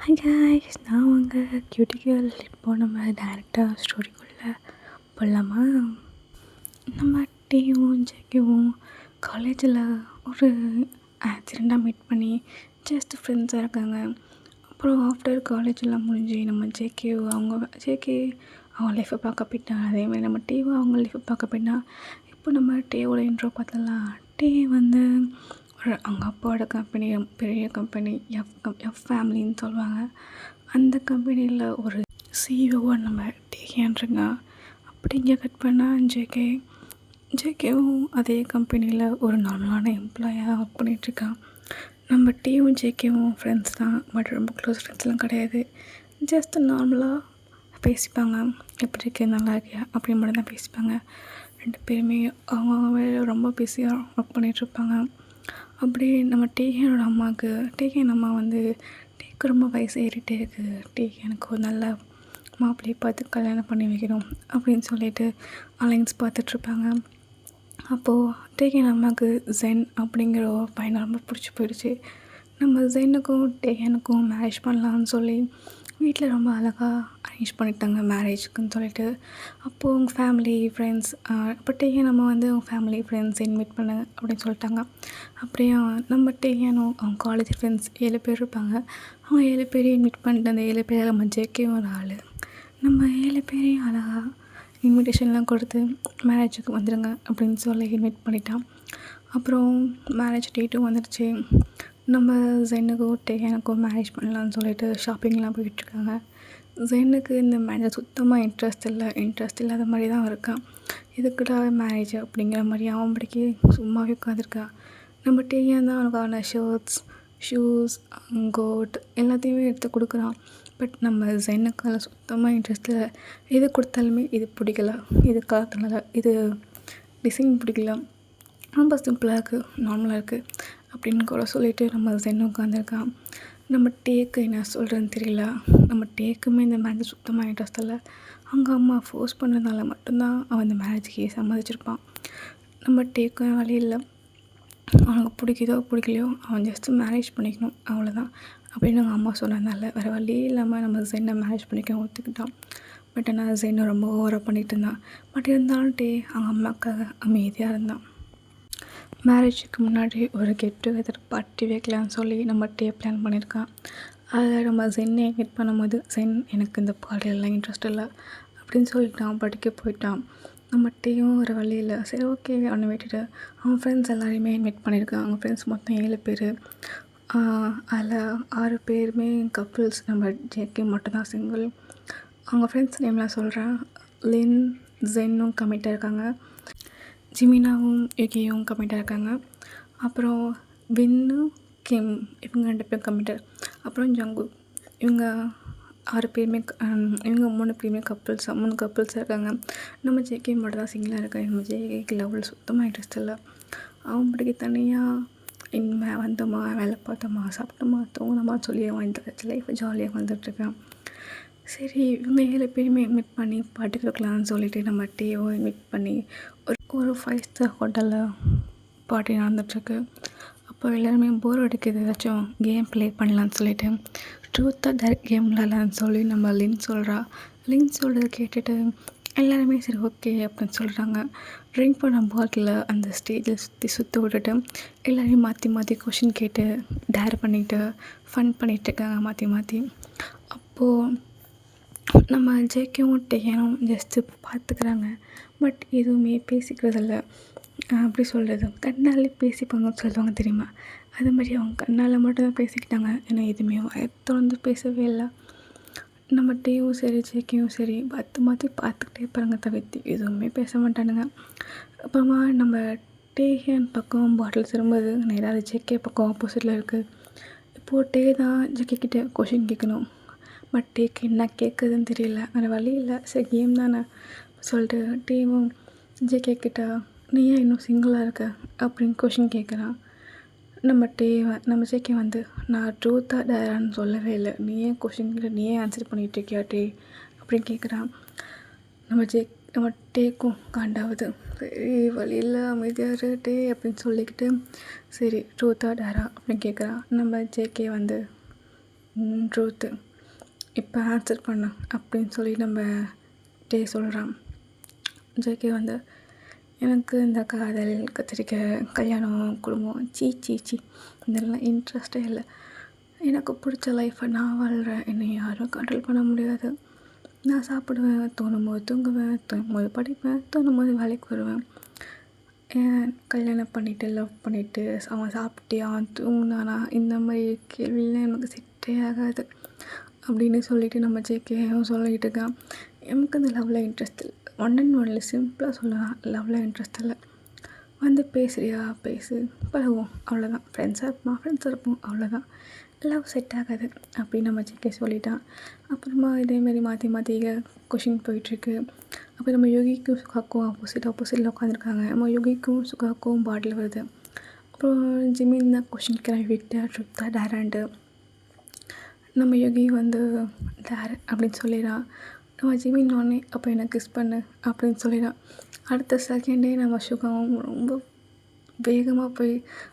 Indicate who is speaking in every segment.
Speaker 1: Hi guys, நான் உங்கள் cuticle. இப்போது நம்ம டேரெக்டாக ஸ்டோரிக்குள்ளே போடலாமா? நம்ம டீயும் ஜேகேவும் காலேஜில் ஒரு ஆக்சிடெண்ட்டாக மீட் பண்ணி ஜஸ்ட் ஃப்ரெண்ட்ஸாக இருக்காங்க. அப்புறம் ஆஃப்டர் காலேஜெல்லாம் முடிஞ்சு நம்ம ஜேகே அவங்க லைஃப்பை பார்க்க போயிட்டா, அதேமாதிரி நம்ம டீவும் அவங்க லைஃப்பை பார்க்க போயிட்டா. இப்போ நம்ம டேவோட இன்ட்ரோ பார்த்தலாம். டே வந்து அவங்க அப்பாவோட கம்பெனி, பெரிய கம்பெனி, எஃப் ஃபேமிலின்னு சொல்லுவாங்க. அந்த கம்பெனியில் ஒரு சிஇஓவாக நம்ம டேகேன்றிருங்க. அப்படி இங்கே கட் பண்ணால் ஜேகேவும் அதே கம்பெனியில் ஒரு நார்மலான எம்ப்ளாயாக ஒர்க் பண்ணிகிட்ருக்கான். நம்ம டீவும் ஜேகேவும் ஃப்ரெண்ட்ஸ் தான், பட் ரொம்ப க்ளோஸ் ஃப்ரெண்ட்ஸ்லாம் கிடையாது. ஜஸ்ட் நார்மலாக பேசிப்பாங்க, எப்படி இருக்கு, நல்லா இருக்கியா அப்படி மட்டும் தான் பேசிப்பாங்க. ரெண்டு பேருமே அவங்க வேலை ரொம்ப பிஸியாக ஒர்க் பண்ணிகிட்ருப்பாங்க. அப்படி நம்ம டேகேனோட டேகேன் அம்மா வந்து டேக்கு ரொம்ப வயசு ஏறிட்டே இருக்குது, டேகே எனக்கு ஒரு நல்ல மாப்பிள்ளையை பார்த்து கல்யாணம் பண்ணி வைக்கணும் அப்படின்னு சொல்லிட்டு அலைன்ஸ் பார்த்துட்ருப்பாங்க. அப்போது டேகேன் அம்மாவுக்கு ஜென் அப்படிங்கிற ஒரு பையனை ரொம்ப பிடிச்சி போயிடுச்சு. நம்ம ஜென்னுக்கும் டேகேனுக்கும் மேரேஜ் பண்ணலான்னு சொல்லி வீட்டில் ரொம்ப அழகாக அரேஞ்ச் பண்ணிட்டாங்க மேரேஜுக்குன்னு சொல்லிட்டு. அப்போது அவங்க ஃபேமிலி ஃப்ரெண்ட்ஸ், இப்போ டேகேன் நம்ம வந்து அவங்க ஃபேமிலி ஃப்ரெண்ட்ஸ் இன்வைட் பண்ண அப்படின்னு சொல்லிட்டாங்க. அப்படியே நம்ம டேகேனும் அவங்க காலேஜ் ஃப்ரெண்ட்ஸ் 7 பேர் இருப்பாங்க. அவங்க 7 பேரையும் இன்வைட் பண்ணிட்டு, அந்த 7 பேரில் நம்ம ஜேகேவும் ஒரு ஆள். நம்ம 7 பேரையும் அழகாக இன்விடேஷன்லாம் கொடுத்து மேரேஜுக்கு வந்துடுங்க அப்படின்னு சொல்லி இன்வைட் பண்ணிட்டான். அப்புறம் மேரேஜ் டேட்டும் வந்துடுச்சு. நம்ம ஜென்னுக்கும் டேகேனுக்கும் மேரேஜ் பண்ணலான்னு சொல்லிட்டு ஷாப்பிங்லாம் போயிட்டுருக்காங்க. ஜென்னுக்கு இந்த மேரேஜ் சுத்தமாக இன்ட்ரெஸ்ட் இல்லாத மாதிரி தான் இருக்கான். எதுக்குடா மேரேஜ் அப்படிங்கிற மாதிரி அவன் படிக்க சும்மாவே உட்காந்துருக்கான். நம்ம டேகேன் தான் அவனுக்கான ஷர்ட்ஸ், ஷூஸ், கோட் எல்லாத்தையுமே எடுத்து கொடுக்குறான். பட் நம்ம ஜென்னுக்கு அதில் சுத்தமாக இன்ட்ரெஸ்ட் இல்லை. எது கொடுத்தாலுமே இது பிடிக்கல, இது கலர், இது டிசைன் பிடிக்கல, ரொம்ப சிம்பிளாக இருக்குது, நார்மலாக இருக்குது அப்படின்னு கூட சொல்லிவிட்டு நம்ம ஜென்னு உட்காந்துருக்கான். நம்ம டேக்கு என்ன சொல்கிறேன்னு தெரியல. நம்ம டேக்குமே இந்த மேரேஜ் சுத்தமாக இன்ட்ரெஸ்ட் இல்லை. அவங்க அம்மா ஃபோர்ஸ் பண்ணுறதுனால மட்டும்தான் அவன் இந்த மேரேஜுக்கு சம்மதிச்சிருப்பான். நம்ம டேக்கு வழி இல்லை, அவனுக்கு பிடிக்குதோ பிடிக்கலையோ அவன் ஜஸ்ட்டு மேரேஜ் பண்ணிக்கணும் அவ்வளோதான் அப்படின்னு அவங்க அம்மா சொன்னதுனால வேறு வழி இல்லாமல் நம்ம ஜென்னை மேரேஜ் பண்ணிக்க ஒத்துக்கிட்டான். பட் ஆனால் ஜென்னை ரொம்ப ஓவராக பண்ணிகிட்டு இருந்தான். பட் இருந்தாலும் டே அவங்க அம்மாவுக்காக அமைதியாக இருந்தான். மேரேஜுக்கு முன்னாடி ஒரு கெட் டுகெதர் பார்ட்டி வைக்கலான்னு சொல்லி நம்ம டே பிளான் பண்ணியிருக்கான். அதில் நம்ம ஜென்னை இன்வைட் பண்ணும்போது ஜென் எனக்கு இந்த பார்ட்டிலெலாம் இன்ட்ரெஸ்ட் இல்லை அப்படின்னு சொல்லிட்டான், படிக்க போயிட்டான். நம்ம டேயும் ஒரு வழி இல்லை, சரி ஓகே அவனை விட்டுட்டு அவன் ஃப்ரெண்ட்ஸ் எல்லாரையுமே இன்வைட் பண்ணியிருக்கான். அவங்க ஃப்ரெண்ட்ஸ் மொத்தம் 7 பேர். அதில் 6 பேருமே கப்புள்ஸ், நம்ம ஜேகே மட்டும்தான் சிங்கிள். அவங்க ஃப்ரெண்ட்ஸ் நேம்லாம் சொல்கிறேன். லின், ஜென்னும் கமிட்டாக இருக்காங்க, ஜிமினாவும் யுகியும் கமிட்டாக இருக்காங்க, அப்புறம் வின்னு, கிம் இவங்க 2 பேரும் கமிட்டட், அப்புறம் ஜங்குக். இவங்க 6 பேருமே இவங்க 3 பேருமே கப்புள்ஸாக 3 கப்புள்ஸாக இருக்காங்க. நம்ம ஜேகே மட்டும் தான் சிங்கிளாக இருக்காங்க. நம்ம ஜேகேக்கு லெவல் சுத்தமாக இன்ட்ரெஸ்ட் இல்லை. அவன் படிக்க தனியாக இனிமேல் வந்தோமா, வேலை பார்த்தோமா, சாப்பிட்டோமா, தூங்கினோமா சொல்லி வாழ்ந்துட்டு லைஃப் ஜாலியாக வாழ்ந்துட்டுருக்கான். சரி இவங்க 7 பேருமே இன்வைட் பண்ணி பாட்டு கொடுக்கலான்னு சொல்லிட்டு நம்ம டேவை இன்வைட் பண்ணி ஒரு 5 ஸ்டார் ஹோட்டலில் பார்ட்டி நடந்துகிட்ருக்கு. அப்போ எல்லாருமே போர் அடிக்குது, ஏதாச்சும் கேம் ப்ளே பண்ணலான்னு சொல்லிட்டு ட்ரூத் ஆர் டேர் கேம் விளாட்லான்னு சொல்லி நம்ம லின் சொல்கிறத கேட்டுட்டு எல்லாருமே சரி ஓகே அப்படின்னு சொல்கிறாங்க. ட்ரிங்க் பண்ண பாட்டில் அந்த ஸ்டேஜில் சுற்றி விட்டுட்டு எல்லோரையும் மாற்றி கொஷின் கேட்டு டேர் பண்ணிவிட்டு ஃபன் பண்ணிகிட்ருக்காங்க மாற்றி. அப்போது நம்ம ஜேகேவும் டேகேனும் ஜஸ்ட்டு பார்த்துக்கிறாங்க. பட் எதுவுமே பேசிக்கிறதில்ல. அப்படி சொல்கிறது கண்ணாலே பேசிப்பாங்கன்னு சொல்லுவாங்க தெரியுமா, அது மாதிரி அவங்க கண்ணால் மட்டும்தான் பேசிக்கிட்டாங்க. ஏன்னா எதுவுமே திறந்து பேசவே இல்லை. நம்ம டேவும் சரி ஜேகேவும் சரி மாற்றி பார்த்துக்கிட்டே இருப்பாங்க, தவிர்த்து எதுவுமே பேச மாட்டானுங்க. அப்புறமா நம்ம டேகேன் பக்கம் பாட்டில் திரும்புது, நேராக ஜேகே பக்கம் ஆப்போசிட்டில் இருக்குது. இப்போது டே தான் ஜேகே கிட்டே கொஷின் கேட்கணும். பட் டேக்கு என்ன கேட்குதுன்னு தெரியல, வேறு வழி இல்லை, சரி கேம் தானே சொல்லிட்டு டேவும் ஜேகே கிட்ட நீ ஏன் இன்னும் சிங்கிளாக இருக்க அப்படின்னு கொஷின் கேட்குறான். நம்ம ஜேகே வந்து நான் ட்ரூத்தாக டேரான்னு சொல்லவே இல்லை, நீ ஏன் கொஷின் கிட்ட நீ ஏன் ஆன்சர் பண்ணிகிட்டு இருக்கியா டே அப்படின்னு கேட்குறான். நம்ம டேக்கும் காண்டாவது, சரி வழியில் அமைதியாக டே அப்படின்னு சொல்லிக்கிட்டு சரி ட்ரூத்தாக டேரா அப்படின்னு கேட்குறான். நம்ம ஜேகே வந்து ட்ரூத்து இப்போ ஆன்சர் பண்ணு அப்படின்னு சொல்லி நம்ம டே சொல்கிறான். ஜேகே வந்து எனக்கு இந்த காதல் கத்திரிக்காய் கல்யாணம் குடும்பம் சீ இதெல்லாம் இன்ட்ரெஸ்டே இல்லை. எனக்கு பிடிச்ச லைஃப்பை நான் வாழ்கிறேன், என்னை யாரும் கண்ட்ரோல் பண்ண முடியாது. நான் சாப்பிடுவேன், தோணும்போது தூங்குவேன், தோணும்போது படிப்பேன், தோணும்போது வேலைக்கு வருவேன். கல்யாணம் பண்ணிவிட்டு லவ் பண்ணிவிட்டு அவன் சாப்பிட்டே அவன் தூங்கினானா இந்த மாதிரி கேள்விலாம் எனக்கு செட்டே ஆகாது அப்படின்னு சொல்லிவிட்டு நம்ம ஜேகேவும் சொல்லிக்கிட்டு இருக்கான். எனக்கு அந்த லவ்வில் இன்ட்ரெஸ்ட் இல்லை. ஒன் அண்ட் ஒன்லி சிம்பிளாக சொல்லலாம், லவ்வில் இன்ட்ரெஸ்ட் இல்லை. வந்து பேசுறியா பேசு, பழகுவோம், அவ்வளோதான். ஃப்ரெண்ட்ஸாக இருப்போம், அவ்வளோதான். லவ் செட் ஆகாது அப்படின்னு நம்ம ஜேகே சொல்லிட்டான். அப்புறமா இதேமாரி மாற்றி கொஷின் போயிட்டுருக்கு. அப்போ நம்ம யோகிக்கும் சுகாக்கும் ஆப்போசிட்டில் உட்காந்துருக்காங்க. நம்ம யோகிக்கும் சுகாக்கும் பாட்டில் வருது. அப்புறம் ஜிமின் தான் கொஷின் கேட்குறான், விக்டர் ட்ருத்தா டேரான்ட்டு. நம்ம யோகி வந்து டேர் அப்படின்னு சொல்லிடுறான். நம்ம ஜிமின் உடனே அப்போ எனக்கு கிஸ் பண்ணு அப்படின்னு சொல்லிடுறான். அடுத்த செகண்டே நம்ம சுகாவும் ரொம்ப வேகமாக போய்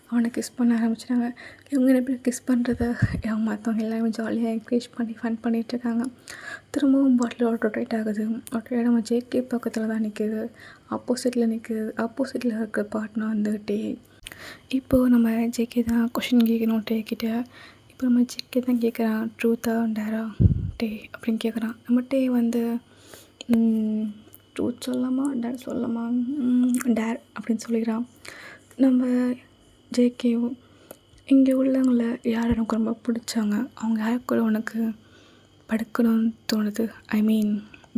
Speaker 1: அவனை கிஸ் பண்ண ஆரம்பிச்சிட்டாங்க. இவங்க 2 பேரும் கிஸ் பண்ணுறத அவங்க மற்றவங்க எல்லாருமே ஜாலியாக என்கரேஜ் பண்ணி ஃபன் பண்ணிகிட்ருக்காங்க. திரும்பவும் பாட்டில் ரொட்டேட் ஆகுது. ரொட்டேட் நம்ம ஜேகே பக்கத்தில் தான் நிற்கிது, ஆப்போசிட்டில் இருக்கிற பார்ட்னர் வந்துக்கிட்டே. இப்போது நம்ம ஜேகே தான் கொஷின் கேட்கணும் டே கிட்ட. இப்போ நம்ம ஜேகே தான் கேட்குறான், ட்ரூத்தா டேரா டே அப்படின்னு கேட்குறான். நம்ம டே வந்து ட்ரூத் சொல்லலாமா டேர் சொல்லலாமா, டேர் அப்படின்னு சொல்லிடுறான். நம்ம ஜேகேவும் இங்கே உள்ளவங்கள யார் எனக்கு ரொம்ப பிடிச்சாங்க, அவங்க யார் கூட உனக்கு படுக்கணும்னு தோணுது, I mean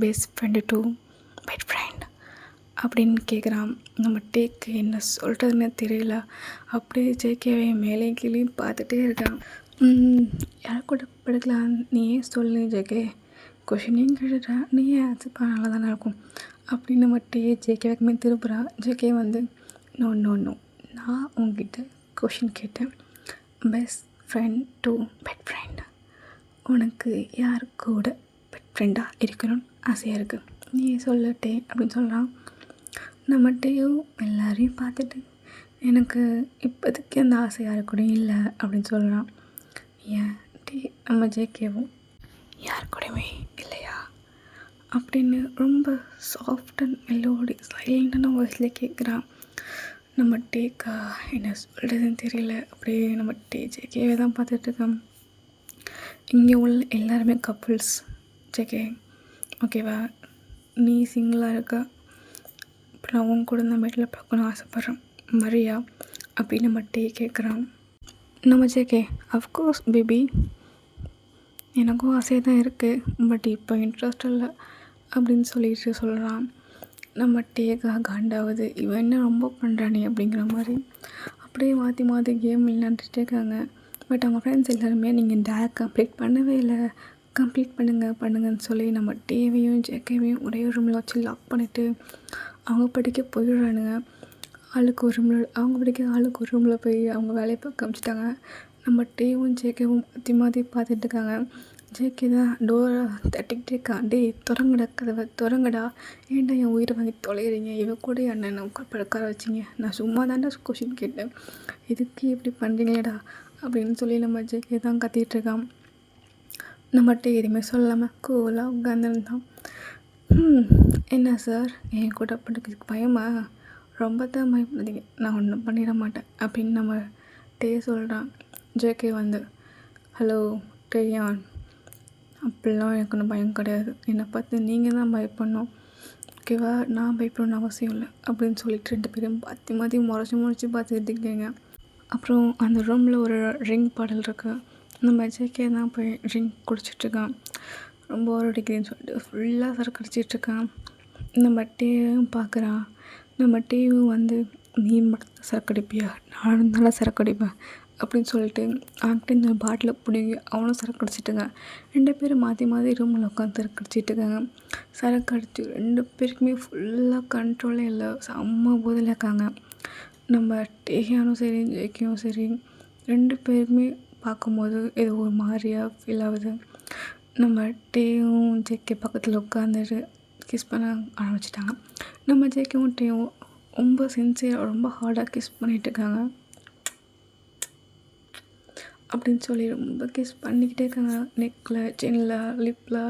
Speaker 1: best friend to best friend அப்படின்னு கேட்குறான். நம்ம டேக்கு என்ன சொல்கிறதுன்னு தெரியல. அப்படியே ஜேகேவை மேலே கீழே பார்த்துட்டே இருக்கான். யார் கூட படுக்கலாம் நீ ஏன் சொல்லு ஜேகே, கொஷினையும் கேட்டுட்டேன், நீ ஏன் ஆன்சர் பண்ண நல்லா தானே இருக்கும் அப்படின்னு நம்ம ஜேகேவுக்குமே திருப்புறான். ஜேகே வந்து நோ நான் உங்ககிட்ட கொஷின் கேட்டேன், best friend to best friend, உனக்கு யார் கூட பெஸ்ட் ஃப்ரெண்டாக இருக்கணும்னு ஆசையாக இருக்குது, நீ சொல்லட்டே அப்படின்னு சொல்கிறான். நம்ம டேயும் எல்லாரையும் பார்த்துட்டு எனக்கு இப்போதைக்கு அந்த ஆசை யாரு கூட இல்லை அப்படின்னு சொல்கிறான். ஏன் டே நம்ம ஜேகேவும் யார் கூடயுமே இல்லையா அப்படின்னு ரொம்ப சாஃப்ட் அண்ட் மெலோடி சைலண்டான வாய்ஸில் கேட்குறான். நம்ம டேக்கா என்ன சொல்கிறதுன்னு தெரியல. அப்படியே நம்ம ஜேகேவே தான் பார்த்துட்ருக்கோம். இங்கே உள்ள எல்லாருமே கப்புள்ஸ். ஜேகே ஓகேவா, நீ சிங்கிளாக இருக்க, இப்போ நான் உன் கூட தான் வீட்டில் பார்க்கணும்னு ஆசைப்பட்றேன், மரியா அப்படின்னு நம்ம கேட்குறான். நம்ம ஜேகே அஃப்கோர்ஸ் பேபி, எனக்கும் ஆசையாக தான் இருக்குது, பட் இப்போ இன்ட்ரெஸ்ட் இல்லை அப்படின்னு சொல்லிட்டு சொல்கிறான். நம்ம டேக்கா காண்டாவது, இவன் என்ன ரொம்ப பண்ணுறானே அப்படிங்கிற மாதிரி. அப்படியே மாற்றி கேம் விளையாண்டுட்டே இருக்காங்க. பட் அவங்க ஃப்ரெண்ட்ஸ் எல்லாருமே நீங்கள் டேர் கம்ப்ளீட் பண்ணவே இல்லை, கம்ப்ளீட் பண்ணுங்கன்னு சொல்லி நம்ம டேவையும் ஜேகேவையும் ஒரே ஒரு ரூமில் வச்சு லாக் பண்ணிவிட்டு அவங்க படிக்க போயிடுறானுங்க. ஆளுக்கு ஒரு ரூமில் போய் அவங்க வேலையை பார்க்க காமிச்சிட்டாங்க. நம்ம டேவும் ஜேகேவும் மாற்றி பார்த்துட்டு இருக்காங்க. ஜேகே தான் டோரை தட்டிக்கிட்டே இருக்கான். டே திறங்கடா, கதவை திறங்கடா, ஏன்டா என் உயிரை வாங்கி தொலைகிறீங்க, இவன் கூட என்ன பழக்கார வச்சிங்க, நான் சும்மா தாண்டா கொஷின் கேட்டேன், இதுக்கு எப்படி பண்ணுறீங்களேடா அப்படின்னு சொல்லி நம்ம ஜேகே தான் கத்திகிட்ருக்கான். நம்மகிட்ட எதுவுமே சொல்லாமல் கூலாக உட்காந்துருந்தான். என்ன சார் என் கூட படுக்கிறதுக்கு பயமா, ரொம்ப தான் பயப்படாதீங்க, நான் ஒன்றும் பண்ணிட மாட்டேன் அப்படின்னு நம்ம டே சொல்கிறான். ஜேகே வந்து ஹலோ டேயான், அப்படிலாம் எனக்கு ஒன்றும் பயம் கிடையாது, என்னை பார்த்து நீங்கள் தான் பயப்படணும் ஓகேவா, நான் பயப்படணும்னு அவசியம் இல்லை அப்படின்னு சொல்லிட்டு 2 பேரும் மாற்றி முறைச்சி பார்த்துக்கிட்டு இருக்கீங்க. அப்புறம் அந்த ரூமில் ஒரு ரிங் பாடல் இருக்குது. நம்ம ஜேகே தான் போய் ட்ரிங்க் குடிச்சிட்ருக்கான். ரொம்ப ஒரு அடிக்குதுன்னு சொல்லிட்டு ஃபுல்லாக சரக்கு அடிச்சிட்ருக்கான். நம்ம டேவும் பார்க்குறான். நம்ம டேவும் வந்து நீ மட்டும் சரக்கு அடிப்பியா, நானும் நல்லா சரக்கு அடிப்பேன் அப்படின்னு சொல்லிட்டு அவன்கிட்ட இந்த பாட்டில் பிடிங்கி அவனும் சரக்கு அடிச்சிட்டுங்க. 2 பேரும் மாற்றி ரூமில் உட்காந்து சரக்கு அடிச்சிட்ருக்காங்க. சரக்கு அடித்து 2 பேருக்குமே ஃபுல்லாக கண்ட்ரோலே இல்லை, செம்ம போதில் இருக்காங்க. நம்ம டேயானும் சரி ஜேகேவும் சரி 2 பேருக்குமே பார்க்கும்போது ஏதோ ஒரு மாதிரியாக ஃபீல் ஆகுது. நம்ம டேயும் ஜேகே பக்கத்தில் உட்காந்துட்டு கிஸ் பண்ண ஆரம்பிச்சிட்டாங்க. நம்ம ஜேகேவும் டேயும் ரொம்ப சின்சியராக ரொம்ப ஹார்டாக கிஸ் பண்ணிகிட்ருக்காங்க. அப்படின்னு சொல்லி ரொம்ப கிஸ் பண்ணிக்கிட்டே இருக்காங்க. நெக்கில், சின்னில், லிப்பில்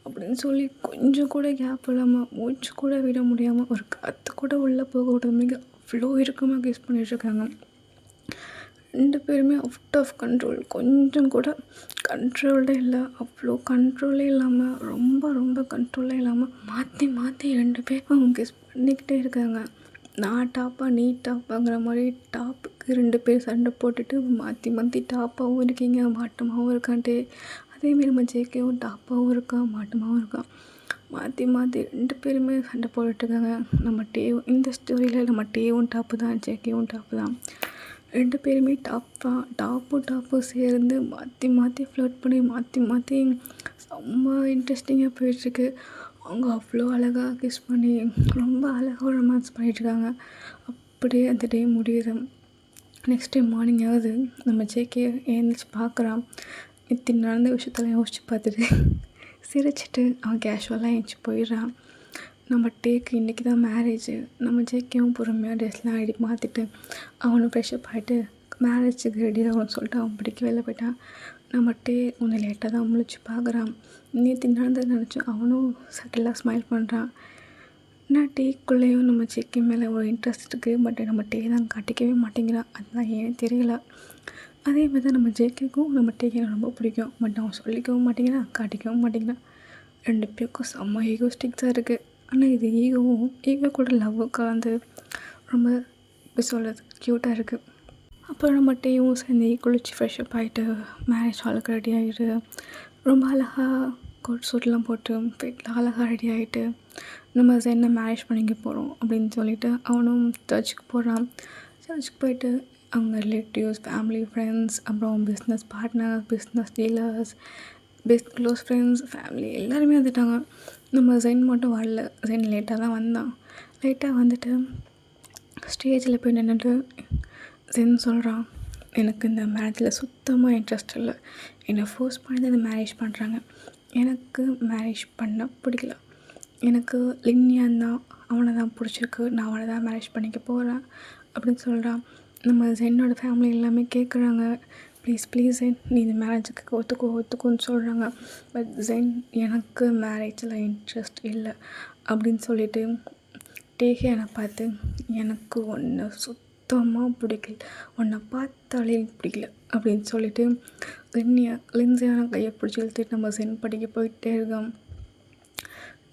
Speaker 1: அப்படின்னு சொல்லி கொஞ்சம் கூட கேப் இல்லாமல் மூச்சு கூட விட முடியாமல் ஒரு காற்று கூட உள்ளே போக விடாம அவ்வளோ இறுக்கமாக கிஸ் பண்ணிகிட்ருக்காங்க. 2 பேருமே அவுட் ஆஃப் கண்ட்ரோல். கொஞ்சம் கூட கண்ட்ரோல்டே இல்லை. அவ்வளோ கண்ட்ரோலே இல்லாமல் ரொம்ப ரொம்ப கண்ட்ரோலே இல்லாமல் மாற்றி மாற்றி 2 பேரும் கிஸ் பண்ணிக்கிட்டே இருக்காங்க. நான் டாப்பா நீ டாப்பாங்கிற மாதிரி டாப்புக்கு 2 பேர் சண்டை போட்டுட்டு மாற்றி மாற்றி டாப்பாகவும் இருக்கீங்க மாட்டமாகவும் இருக்கான்ட்டு. அதேமாரி நம்ம ஜேகேவும் டாப்பாகவும் இருக்கான் மாட்டமாகவும் இருக்கான். மாற்றி மாற்றி 2 பேருமே சண்டை போட்டுட்ருக்காங்க. நம்ம டேவும் இந்த ஸ்டோரியில் நம்ம டேவும் டாப்பு தான், ஜேகேவும் டாப்பு தான். 2 பேருமே டாப்பும் சேர்ந்து மாற்றி மாற்றி ஃப்ளர்ட் பண்ணி மாற்றி மாற்றி செம்ம இன்ட்ரெஸ்டிங்காக போயிட்டுருக்கு. அவங்க அவ்வளோ அழகாக கிஸ் பண்ணி ரொம்ப அழகாக ரொமான்ஸ் பண்ணிகிட்ருக்காங்க. அப்படியே அந்த டே முடியுது. நெக்ஸ்ட் டே மார்னிங் ஆகுது. நம்ம ஜேகே எழுந்திரிச்சு பார்க்குறான். நேற்று நடந்த விஷயத்தெல்லாம் யோசித்து பார்த்துட்டு சிரிச்சிட்டு அவன் கேஷுவலாக எழுந்திச்சி போயிடுறான். நம்ம டேக்கு இன்றைக்கி தான் மேரேஜு. நம்ம ஜேகேவும் பொறுமையாக ட்ரெஸ்லாம் மாற்றிட்டு அவனும் ஃப்ரெஷ்அப் ஆகிட்டு மேரேஜுக்கு ரெடி ஆகும்னு சொல்லிட்டு அவன் பிடிக்க வெளில போயிட்டான். நம்ம டே கொஞ்சம் லேட்டாக தான் முழிச்சு பார்க்குறான். நேற்று நடந்தது நினச்சி அவனும் சட்டிலாக ஸ்மைல் பண்ணுறான். ஆனால் டேக்குள்ளேயும் நம்ம ஜேகே மேலே ஒரு இன்ட்ரெஸ்ட் இருக்குது. பட் நம்ம டே தான் காட்டிக்கவே மாட்டேங்கிறான். அதுதான் ஏன் தெரியல. அதேமாதிரி தான் நம்ம ஜேகேக்கும் நம்ம டேக்கு ரொம்ப பிடிக்கும். பட் அவன் சொல்லிக்கவும் மாட்டேங்கிறான், காட்டிக்கவும் மாட்டேங்கிறான். 2 பேருக்கும் செம்ம ஈகோஸ்டிக்ஸாக இருக்குது. ஆனால் இது ஈகோ கூட லவ் கலந்து ரொம்ப எப்படி சொல்கிறது க்யூட்டாக இருக்குது. அப்புறம் நம்ம டேவும் சேர்ந்து குளிச்சு ஃப்ரெஷ்அப் ஆகிட்டு மேரேஜ் ஹாலுக்கு ரெடி ஆகிட்டு ரொம்ப அழகாக கோட் சூட்லாம் போட்டு ஃபேட்டில் அழகாக ரெடி ஆகிட்டு நம்ம என்ன மேரேஜ் பண்ணிக்க போகிறோம் அப்படின்னு சொல்லிட்டு அவனும் சர்ச்சுக்கு போகிறான். சர்ச்சுக்கு போயிட்டு அவங்க ரிலேட்டிவ்ஸ், ஃபேமிலி, ஃப்ரெண்ட்ஸ், அப்புறம் business partner, business dealers, close friends, family எல்லாருமே வந்துட்டாங்க. நம்ம ஜென் மட்டும் வரல. ஜென் லேட்டாக தான் வந்தான். லேட்டாக வந்துட்டு ஸ்டேஜில் போய் நின்றுட்டு ஜென் சொல்கிறான், எனக்கு இந்த மேரேஜில் சுத்தமாக இன்ட்ரெஸ்ட் இல்லை. என்னை ஃபோர்ஸ் பண்ணி தான் இந்த மேரேஜ் பண்ணுறாங்க. எனக்கு மேரேஜ் பண்ண பிடிக்கல. எனக்கு லின்யான் தான், அவனை தான் பிடிச்சிருக்கு. நான் அவனை தான் மேரேஜ் பண்ணிக்க போகிறேன் அப்படின்னு சொல்கிறான். நம்ம ஜென்னோட ஃபேமிலி எல்லாமே கேட்குறாங்க, ப்ளீஸ் ஜென் நீ இந்த மேரேஜுக்கு ஒத்துக்கோன்னு சொல்கிறாங்க. பட் ஜென் எனக்கு மேரேஜில் இன்ட்ரெஸ்ட் இல்லை அப்படின்னு சொல்லிட்டு டேகே என்னை பார்த்து எனக்கு ஒன்று சுத்தமாக பிடிக்கல, உன்னை பார்த்தாலே பிடிக்கல அப்படின்னு சொல்லிட்டு லின்சியான கையை பிடிச்சி இழுத்துட்டு நம்ம ஜென் படிக்க போயிட்டே இருக்கோம்.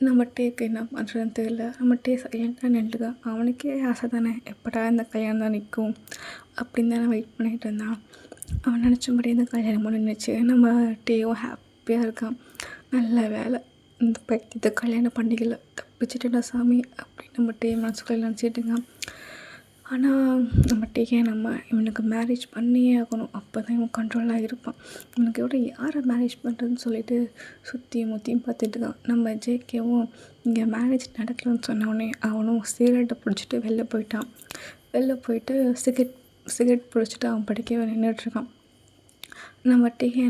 Speaker 1: நம்ம டேக்கு என்ன பண்ணுறதுன்னு தெரியல. நம்ம டே சைலண்ட்டாக நின்றுக்கான். அவனுக்கே ஆசை தானே, எப்படா இந்த கல்யாணம் தான் நிற்கும் அப்படின்னு தானே வெயிட் பண்ணிகிட்டு இருந்தான். அவன் நினச்சபடி இந்த கல்யாணமும் நின்றுச்சு. நம்ம டேவும் ஹாப்பியாக இருக்கான். நல்ல வேலை இந்த பைத்தியத்தை கல்யாணம் பண்ணிக்கல, தப்பிச்சிட்டா சாமி அப்படின்னு நம்ம டே மனசுக்குள்ள நினச்சிட்டுங்க. ஆனால் நம்ம டேக்கே இவனுக்கு மேரேஜ் பண்ணியே ஆகணும், அப்போ தான் இவன் கண்ட்ரோலாக இருப்பான். இவனுக்கு எவ்வளோ யாரை மேரேஜ் பண்ணுறதுன்னு சொல்லிட்டு சுற்றியும் முற்றியும் பார்த்துட்டு இருக்கான். நம்ம ஜேகேவும் இங்கே மேரேஜ் நடக்கலன்னு சொன்னோடனே அவனும் சிகரெட்டை பிடிச்சிட்டு வெளில போயிட்டான். வெளில போயிட்டு சிகரெட் பிடிச்சிட்டு அவன் படிக்க நின்றுட்டுருக்கான். நம்ம டேகே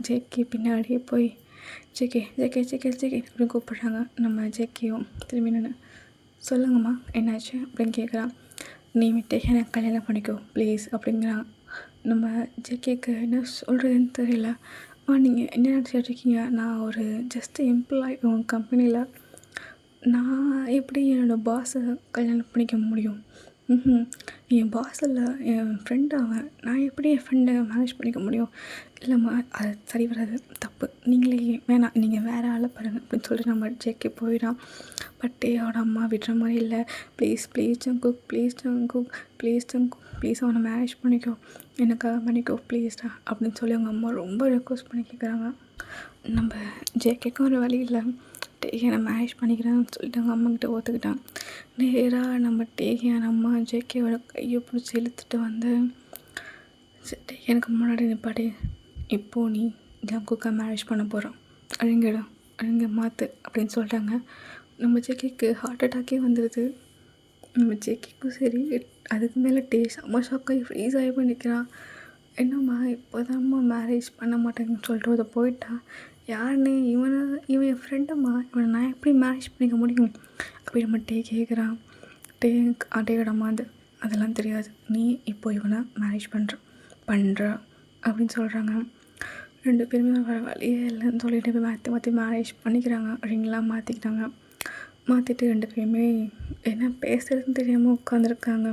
Speaker 1: ஜேகே பின்னாடியே போய் ஜேகே அப்படின்னு கூப்பிட்றாங்க. நம்ம ஜேகேவும் திரும்பி நின்று சொல்லுங்கம்மா என்னாச்சு அப்படின்னு கேட்குறான். நீ டேகே எனக்கு கல்யாணம் பண்ணிக்கோ ப்ளீஸ் அப்படிங்கிறான். நம்ம ஜேகேக்கு என்ன சொல்கிறதுன்னு தெரியல. நீங்கள் என்ன நினச்சிட்டு இருக்கீங்க, நான் ஒரு ஜஸ்ட் எம்ப்ளாய் உங்கள் கம்பெனியில், நான் எப்படி என்னோடய பாஸை கல்யாணம் பண்ணிக்க முடியும்? என் பாஸ் இல்லை, என் ஃப்ரெண்டு அவன், நான் எப்படி என் ஃப்ரெண்டை மேனேஜ் பண்ணிக்க முடியும்? இல்லைம்மா அது சரி வராது, தப்பு, நீங்களே வேணாம், நீங்கள் வேறு ஆளை பாருங்கள் அப்படின்னு சொல்லிட்டு நம்ம ஜேகே போயிடான். பட் டேயோட அம்மா விடுற மாதிரி இல்லை. ப்ளீஸ் ஜங்குக் ப்ளீஸ் அவனை மேரேஜ் பண்ணிக்கோ, எனக்காக பண்ணிக்கோ ப்ளீஸ்டா அப்படின்னு சொல்லி அவங்க அம்மா ரொம்ப ரெக்வஸ்ட் பண்ணி கேட்குறாங்க. நம்ம ஜேகேக்கும் ஒரு வழி இல்லை. டேகே நான் மேரேஜ் பண்ணிக்கிறேன்னு சொல்லிட்டு அவங்க அம்மாக்கிட்ட ஒத்துக்கிட்டான். நேராக நம்ம டேகே அம்மா ஜேகேவோட கையை பிடிச்சி இழுத்துட்டு வந்து டேகே எனக்கு முன்னாடி நிப்பாடி, இப்போது நீ ஜங்குக்கை மேரேஜ் பண்ண போகிறோம், அழுங்க மாற்று அப்படின்னு சொல்லிட்டாங்க. நம்ம ஜேகேக்கு ஹார்ட் அட்டாக்கே வந்துடுது. நம்ம ஜேகேக்கும் சரி, அதுக்கு மேலே செம்ம ஷாக்காகி ஃப்ரீஸ் ஆகி போய் நிற்கிறான். என்னம்மா இப்போ தான்ம்மா மேரேஜ் பண்ண மாட்டேங்கன்னு சொல்லிட்டு அதை போயிட்டான். யாருன்னு இவன் என் ஃப்ரெண்டம்மா, இவனை நான் எப்படி மேரேஜ் பண்ணிக்க முடியும் அப்படி நம்ம கேட்குறான். டேயோட அம்மா அதெல்லாம் தெரியாது, நீ இப்போ இவனை மேரேஜ் பண்ணுற பண்ணுற அப்படின்னு சொல்கிறாங்க. 2 பேருமே வேறு வழியே இல்லைன்னு சொல்லிட்டு போய் மாற்றி மாற்றி மேரேஜ் பண்ணிக்கிறாங்க. ரிங்லாம் மாற்றிக்கிட்டாங்க. மாற்றிட்டு 2 பேருமே என்ன பேசுகிறதுன்னு தெரியாமல் உட்காந்துருக்காங்க.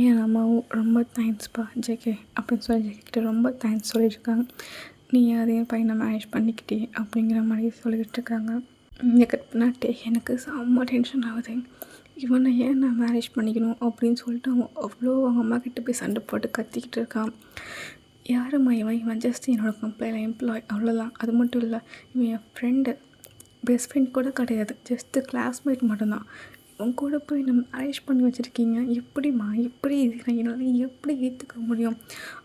Speaker 1: என் அம்மாவும் ரொம்ப தேங்க்ஸ்ப்பா ஜேகே அப்படின்னு சொல்லி ஜேகேக்கிட்ட ரொம்ப தேங்க்ஸ் சொல்லியிருக்காங்க. நீ அதையும் பையனை மேரேஜ் பண்ணிக்கிட்டே அப்படிங்கிற மாதிரி சொல்லிக்கிட்டு இருக்காங்க. இங்கே கட் பண்ணாட்டே எனக்கு செம்ம டென்ஷன் ஆகுது. இவனை ஏன் நான் மேரேஜ் பண்ணிக்கணும் அப்படின்னு சொல்லிட்டு அவன் அவ்வளோ அவங்க அம்மா கிட்ட போய் சண்டை போட்டு கத்திக்கிட்டு இருக்கான். யாரும்மா இவன் ஜஸ்ட் என்னோடய கம்பெனியில் எம்ப்ளாய் அவ்வளோதான். அது மட்டும் இல்லை, இவன் என் ஃப்ரெண்டு, பெஸ்ட் ஃப்ரெண்ட் கூட கிடையாது, ஜஸ்ட்டு கிளாஸ்மேட் மட்டும்தான். இவன் கூட போய் நம்ம மேரேஜ் பண்ணி வச்சுருக்கீங்க, எப்படிம்மா இப்படி இருக்கிறேன், என்னால் எப்படி ஏற்றுக்க முடியும்